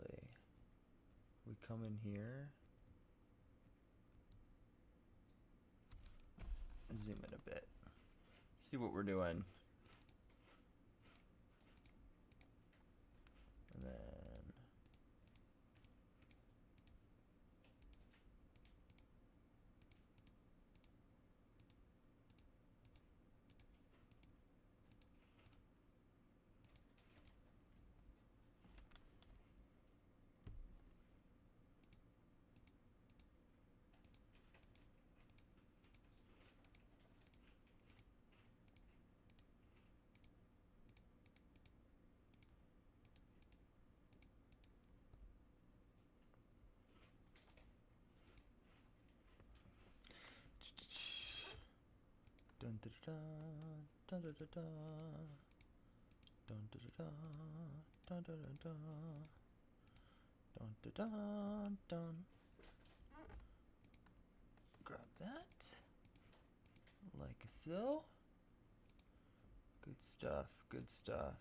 We come in here, zoom in a bit, see what we're doing. And then dun da da dun da da da dun da da da dun da da da dun da da dun. Grab that like so. Good stuff, good stuff.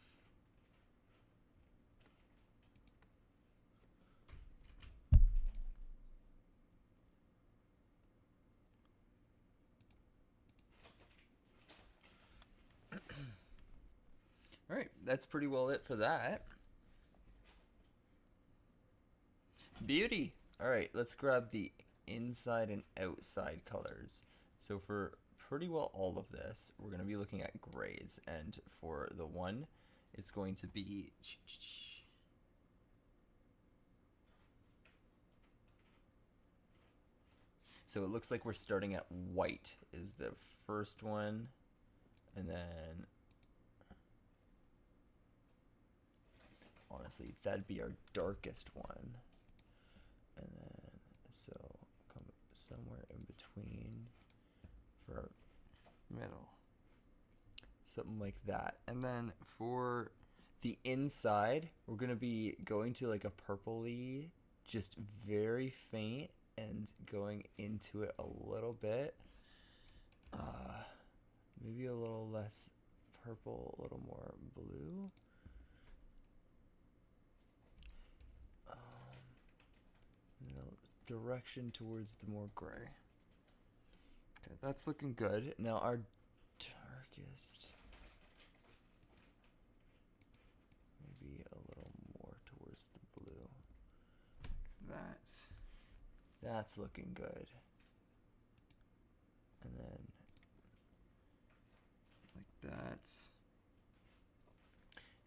All right, that's pretty well it for that. Beauty. All right, let's grab the inside and outside colors. So for pretty well all of this, we're going to be looking at grays. And for the one, it's going to be... So it looks like we're starting at white is the first one. And then... honestly, that'd be our darkest one. And then, so, come somewhere in between for our middle. Something like that. And then for the inside, we're going to be going to like a purpley, just very faint, and going into it a little bit. Maybe a little less purple, a little more blue. Direction towards the more gray. Okay, that's looking good. Now our darkest, maybe a little more towards the blue. That's looking good. And then like that.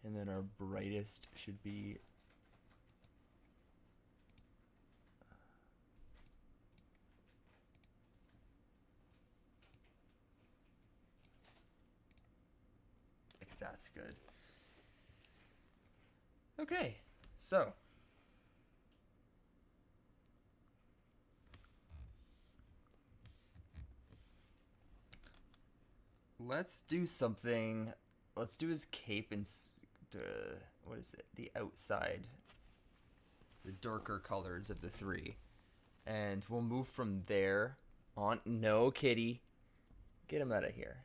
And then our brightest should be like that's good. Okay, so let's do something. Let's do his cape and what is it? The outside, the darker colors of the three, and we'll move from there on. No, kitty, get him out of here.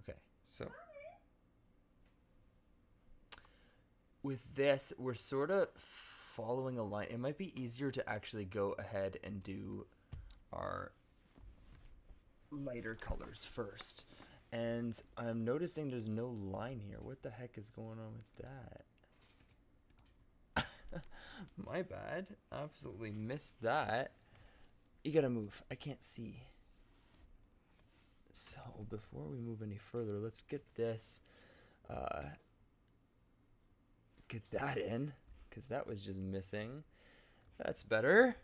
Okay, so with this, we're sort of following a line. It might be easier to actually go ahead and do our lighter colors first. And I'm noticing there's no line here. What the heck is going on with that? My bad. Absolutely missed that. You gotta move. I can't see. So before we move any further, let's get this, get that in, because that was just missing. That's better.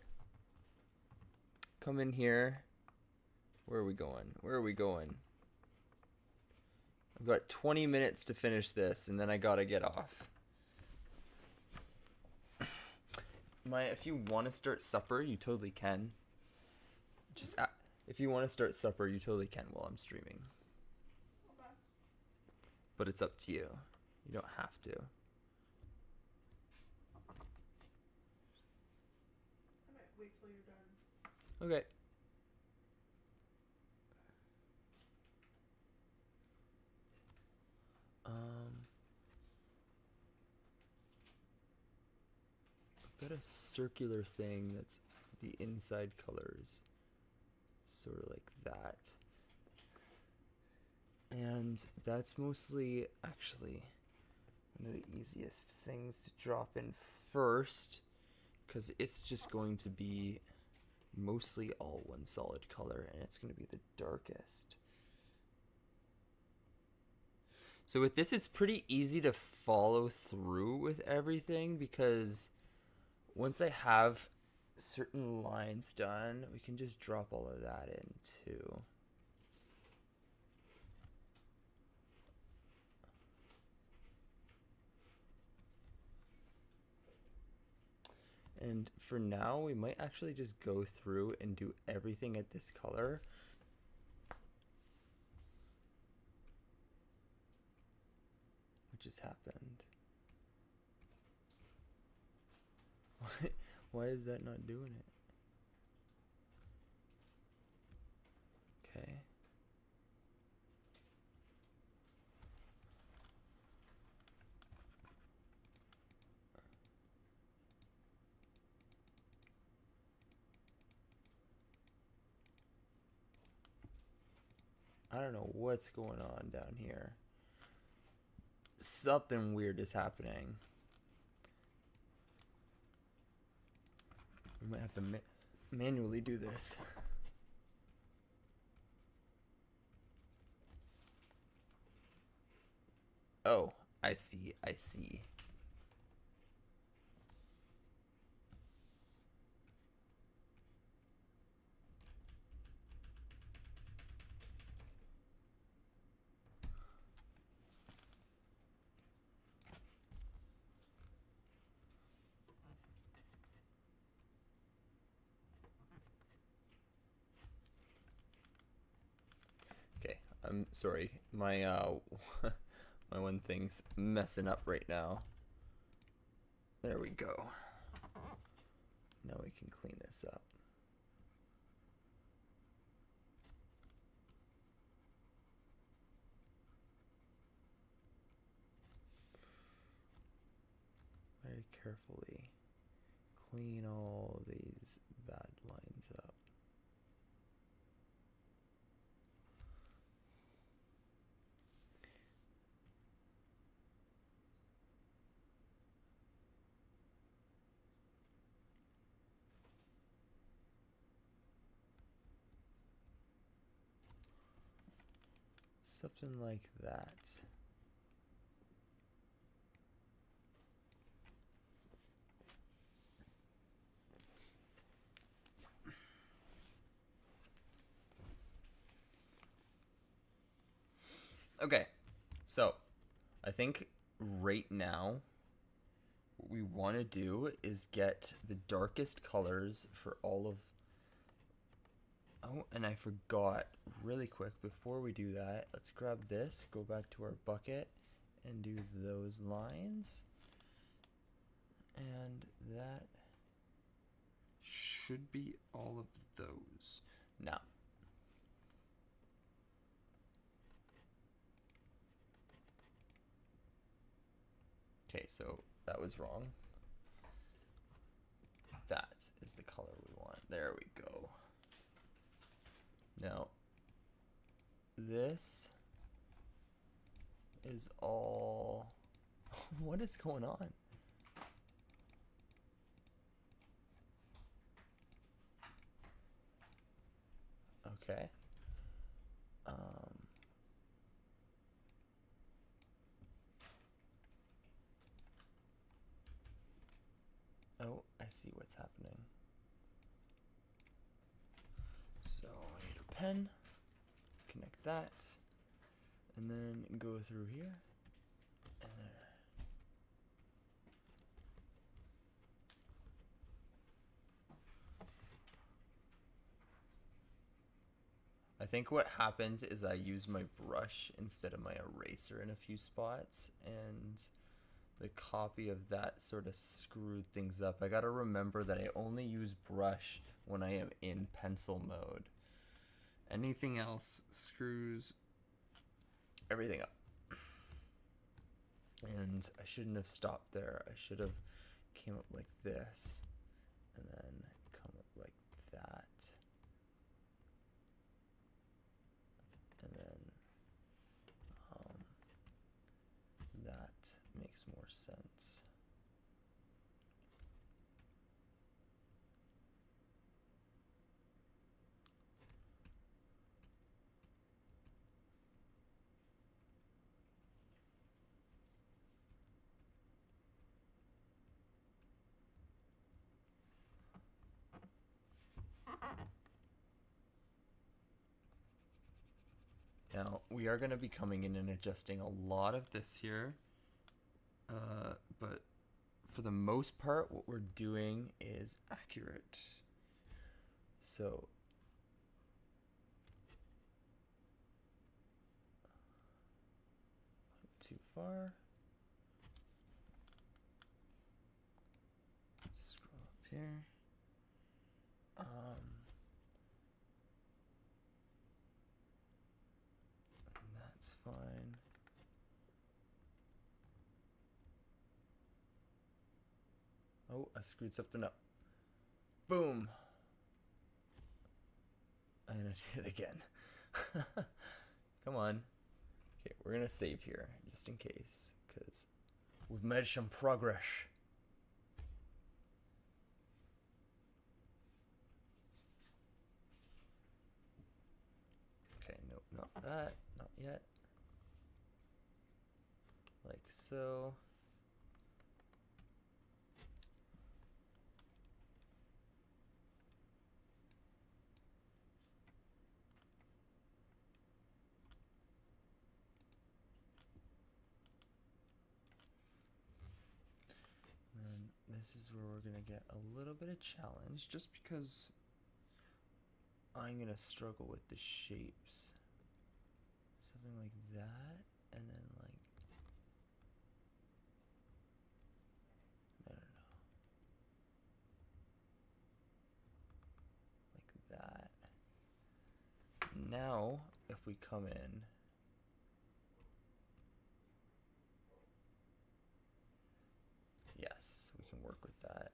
Come in here. Where are we going? Where are we going? I've got 20 minutes to finish this, and then I gotta get off. If you want to start supper, you totally can. If you want to start supper, you totally can while I'm streaming. Okay. But it's up to you. You don't have to. I might wait till you're done. Okay. I've got a circular thing that's the inside colors. Sort of like that. And that's mostly, actually, one of the easiest things to drop in first, because it's just going to be mostly all one solid color, and it's going to be the darkest. So with this, it's pretty easy to follow through with everything, because once I have certain lines done, we can just drop all of that in too. And for now, we might actually just go through and do everything at this color. What just happened? Why is that not doing it? Okay. I don't know what's going on down here. Something weird is happening. We might have to manually do this. Oh, I see, I see. Okay, I'm sorry. My my one thing's messing up right now. There we go. Now we can clean this up. Very carefully clean all these bad lines up. Something like that. Okay, so I think right now what we want to do is get the darkest colors for all of. Oh, and I forgot really quick before we do that. Let's grab this, go back to our bucket, and do those lines. And that should be all of those. Now, okay, so that was wrong. That is the color we want. There we go. Now, this is all. What is going on? Okay. Oh, I see what's happening. So I need a pen, connect that, and then go through here and there. I think what happened is I used my brush instead of my eraser in a few spots, and the copy of that sort of screwed things up. I gotta remember that I only use brush when I am in pencil mode. Anything else screws everything up. And I shouldn't have stopped there. I should have came up like this and then come up like that. And then that makes more sense. Now, we are going to be coming in and adjusting a lot of this here, but for the most part, what we're doing is accurate. So, too far. Scroll up here. That's fine. Oh, I screwed something up. Boom. I'm gonna do it again. Come on. Okay, we're gonna save here just in case, because we've made some progress. Okay, nope, not that, not yet. Like so. And this is where we're gonna get a little bit of challenge, just because I'm gonna struggle with the shapes. Something like that, and then like, I don't know, like that. Now, if we come in, yes, we can work with that.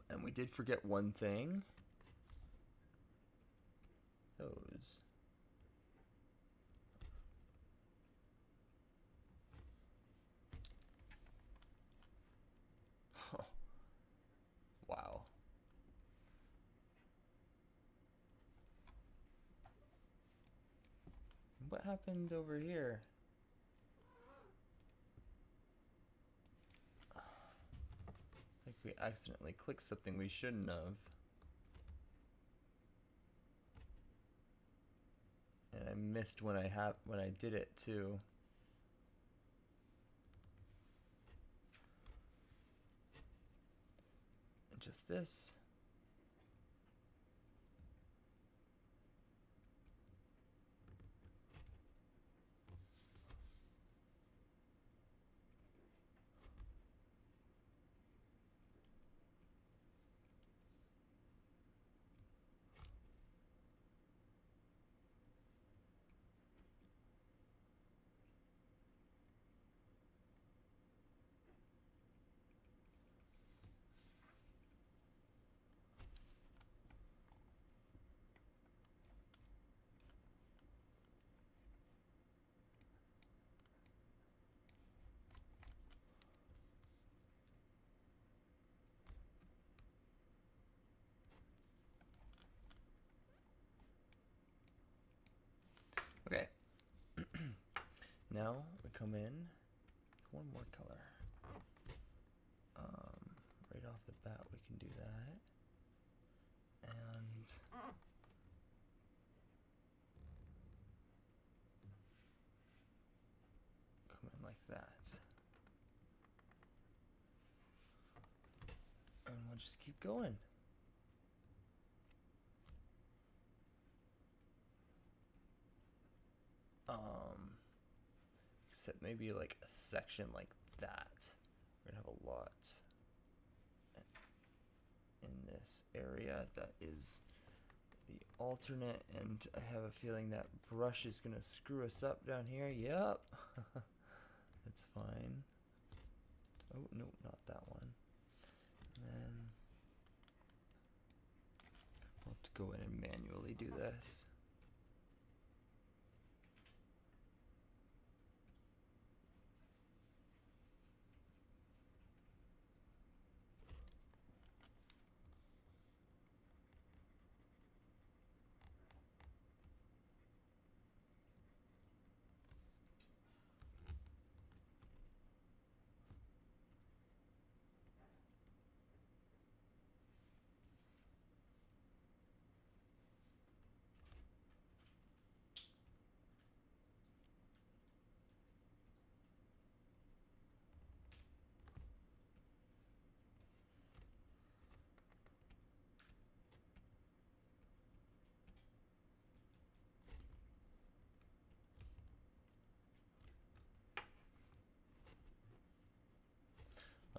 And we did forget one thing. Those. Wow. What happened over here? Like we accidentally clicked something we shouldn't have. And I missed when I did it too. And just this. Okay. Now we come in with one more color. Right off the bat, we can do that. And come in like that. And we'll just keep going. Except maybe like a section like that. We're gonna have a lot in this area that is the alternate, and I have a feeling that brush is gonna screw us up down here. Yep. That's fine. Oh no, not that one. And then we'll have to go in and manually do this.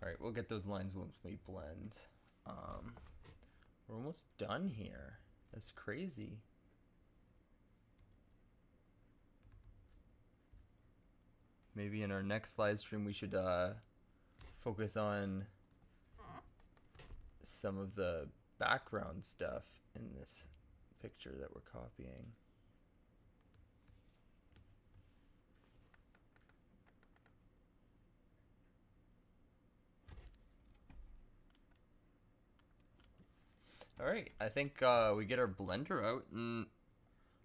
Alright, we'll get those lines once we blend. We're almost done here. That's crazy. Maybe in our next live stream we should focus on some of the background stuff in this picture that we're copying. Alright, I think we get our blender out and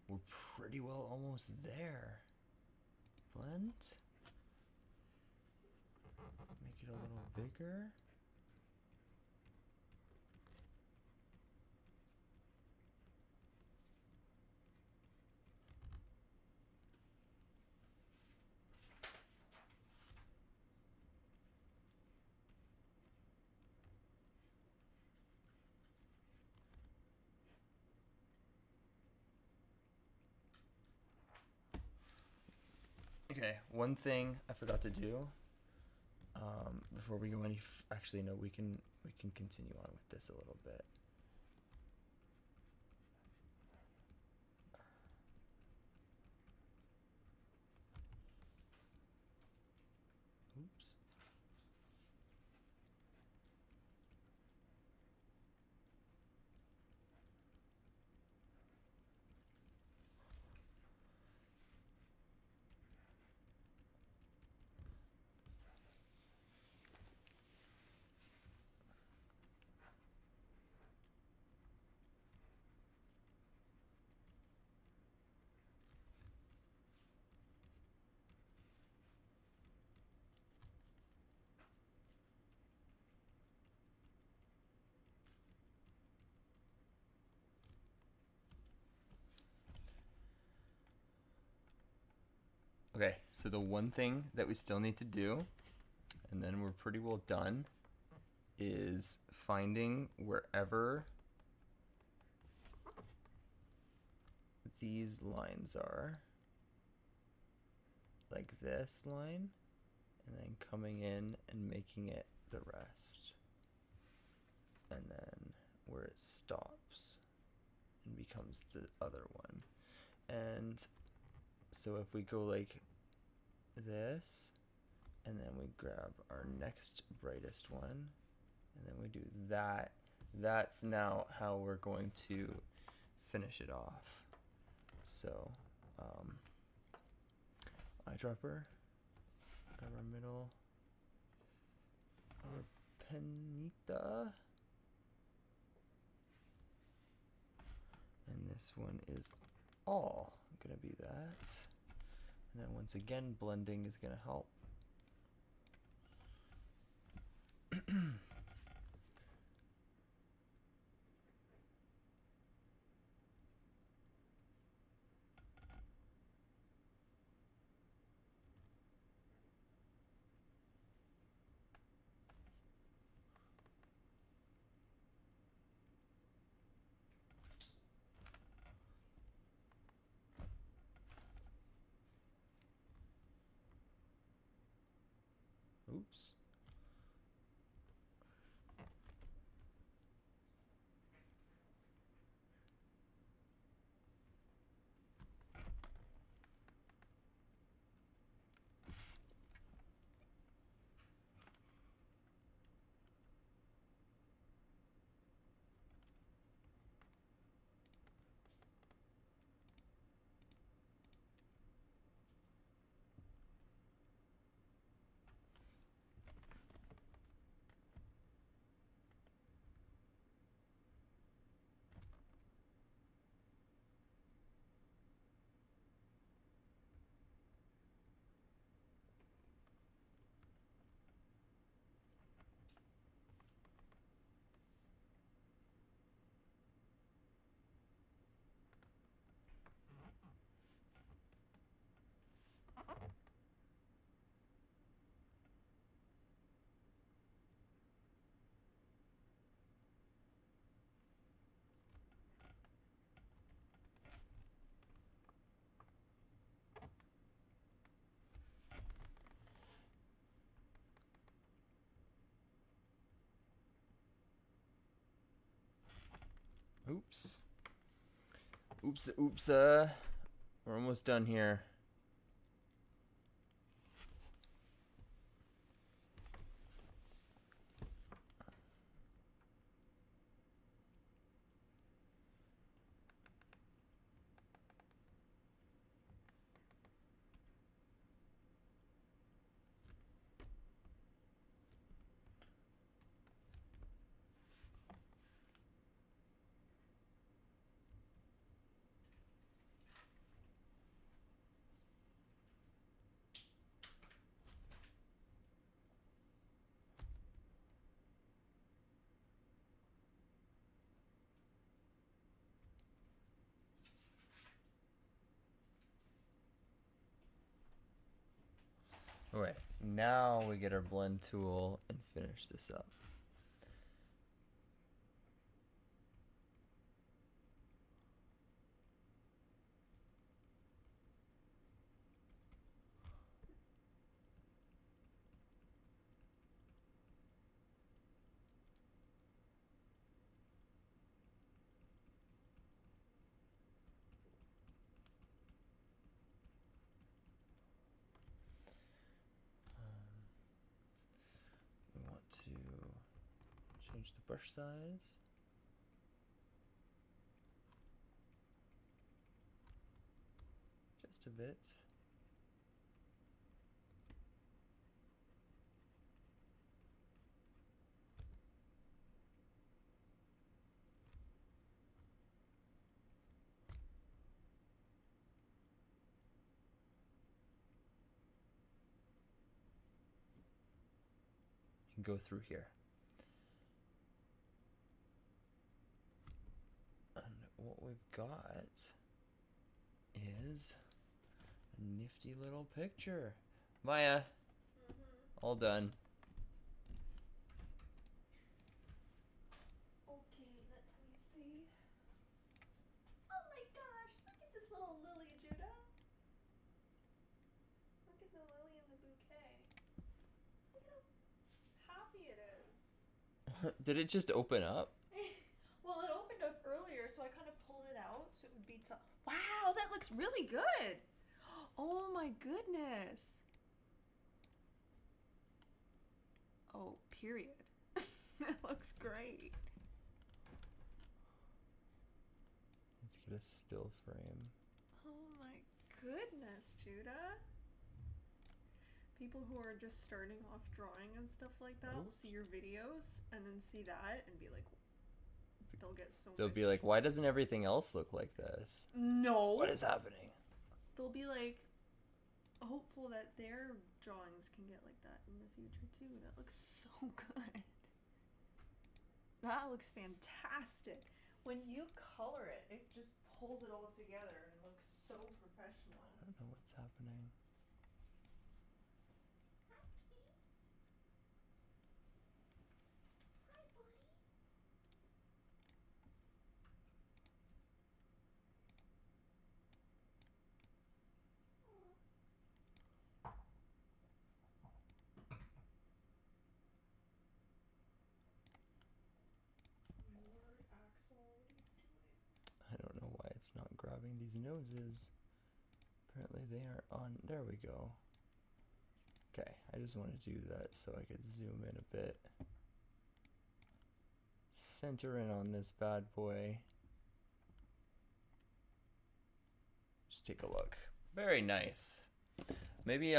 we're pretty well almost there. Blend. Make it a little bigger. Okay, one thing I forgot to do before we go any. Actually, no, we can continue on with this a little bit. Oops. Okay, so the one thing that we still need to do, and then we're pretty well done, is finding wherever these lines are, like this line, and then coming in and making it the rest, and then where it stops and becomes the other one. And so if we go like this, and then we grab our next brightest one, and then we do that, that's now how we're going to finish it off. So eyedropper, grab our middle, our penita, and this one is all gonna be that. And then once again, blending is gonna help. Oops. Oops. Oops. We're almost done here. Okay, now we get our blend tool and finish this up. We want to change the brush size. Just a bit. And go through here. And what we've got is A nifty little picture. Maya, all done. Okay, let me see. Oh my gosh, look at this little lily, Judah. Look at the lily in the bouquet. Look at how happy it is. Did it just open up? Well, it opened up earlier, so I kind of pulled it out so it would be tough. Wow, that looks really good. Oh my goodness. Oh, period. That looks great. Let's get a still frame. Oh my goodness, Judah. People who are just starting off drawing and stuff like that will see your videos and then see that and be like, they'll get so They'll much. be like, why doesn't everything else look like this? No. What is happening? They'll be like, hopeful that their drawings can get like that in the future too. That looks so good. That looks fantastic. When you color it, it just pulls it all together and looks so professional. I don't know what's happening. Hi, buddy. Lord, Axel, what are you doing? I don't know why it's not grabbing these noses. Apparently they are on. There we go. Okay, I just want to do that so I could zoom in a bit. Center in on this bad boy. Just take a look. Very nice. Maybe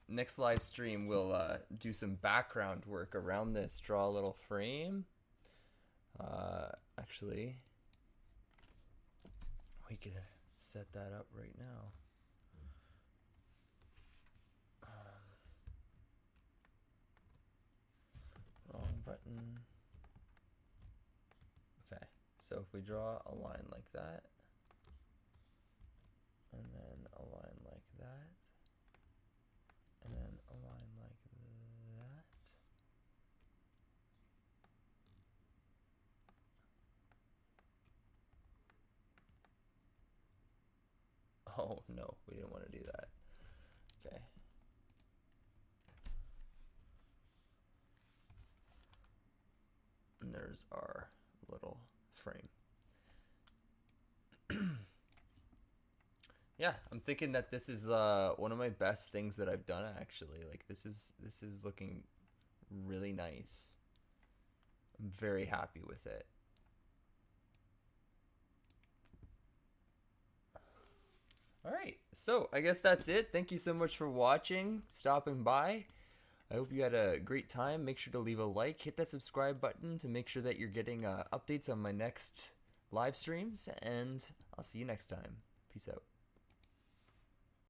next live stream we'll do some background work around this. Draw a little frame. Actually, we could set that up right now. Wrong button. Okay, so if we draw a line like that, and then a line like that, and then a line like that. Oh no, we didn't want to do that. Okay. And there's our little frame. Yeah, I'm thinking that this is one of my best things that I've done actually. Like this is looking really nice. I'm very happy with it. All right, so I guess that's it. Thank you so much for watching, stopping by. I hope you had a great time. Make sure to leave a like, hit that subscribe button to make sure that you're getting updates on my next live streams, and I'll see you next time. Peace out.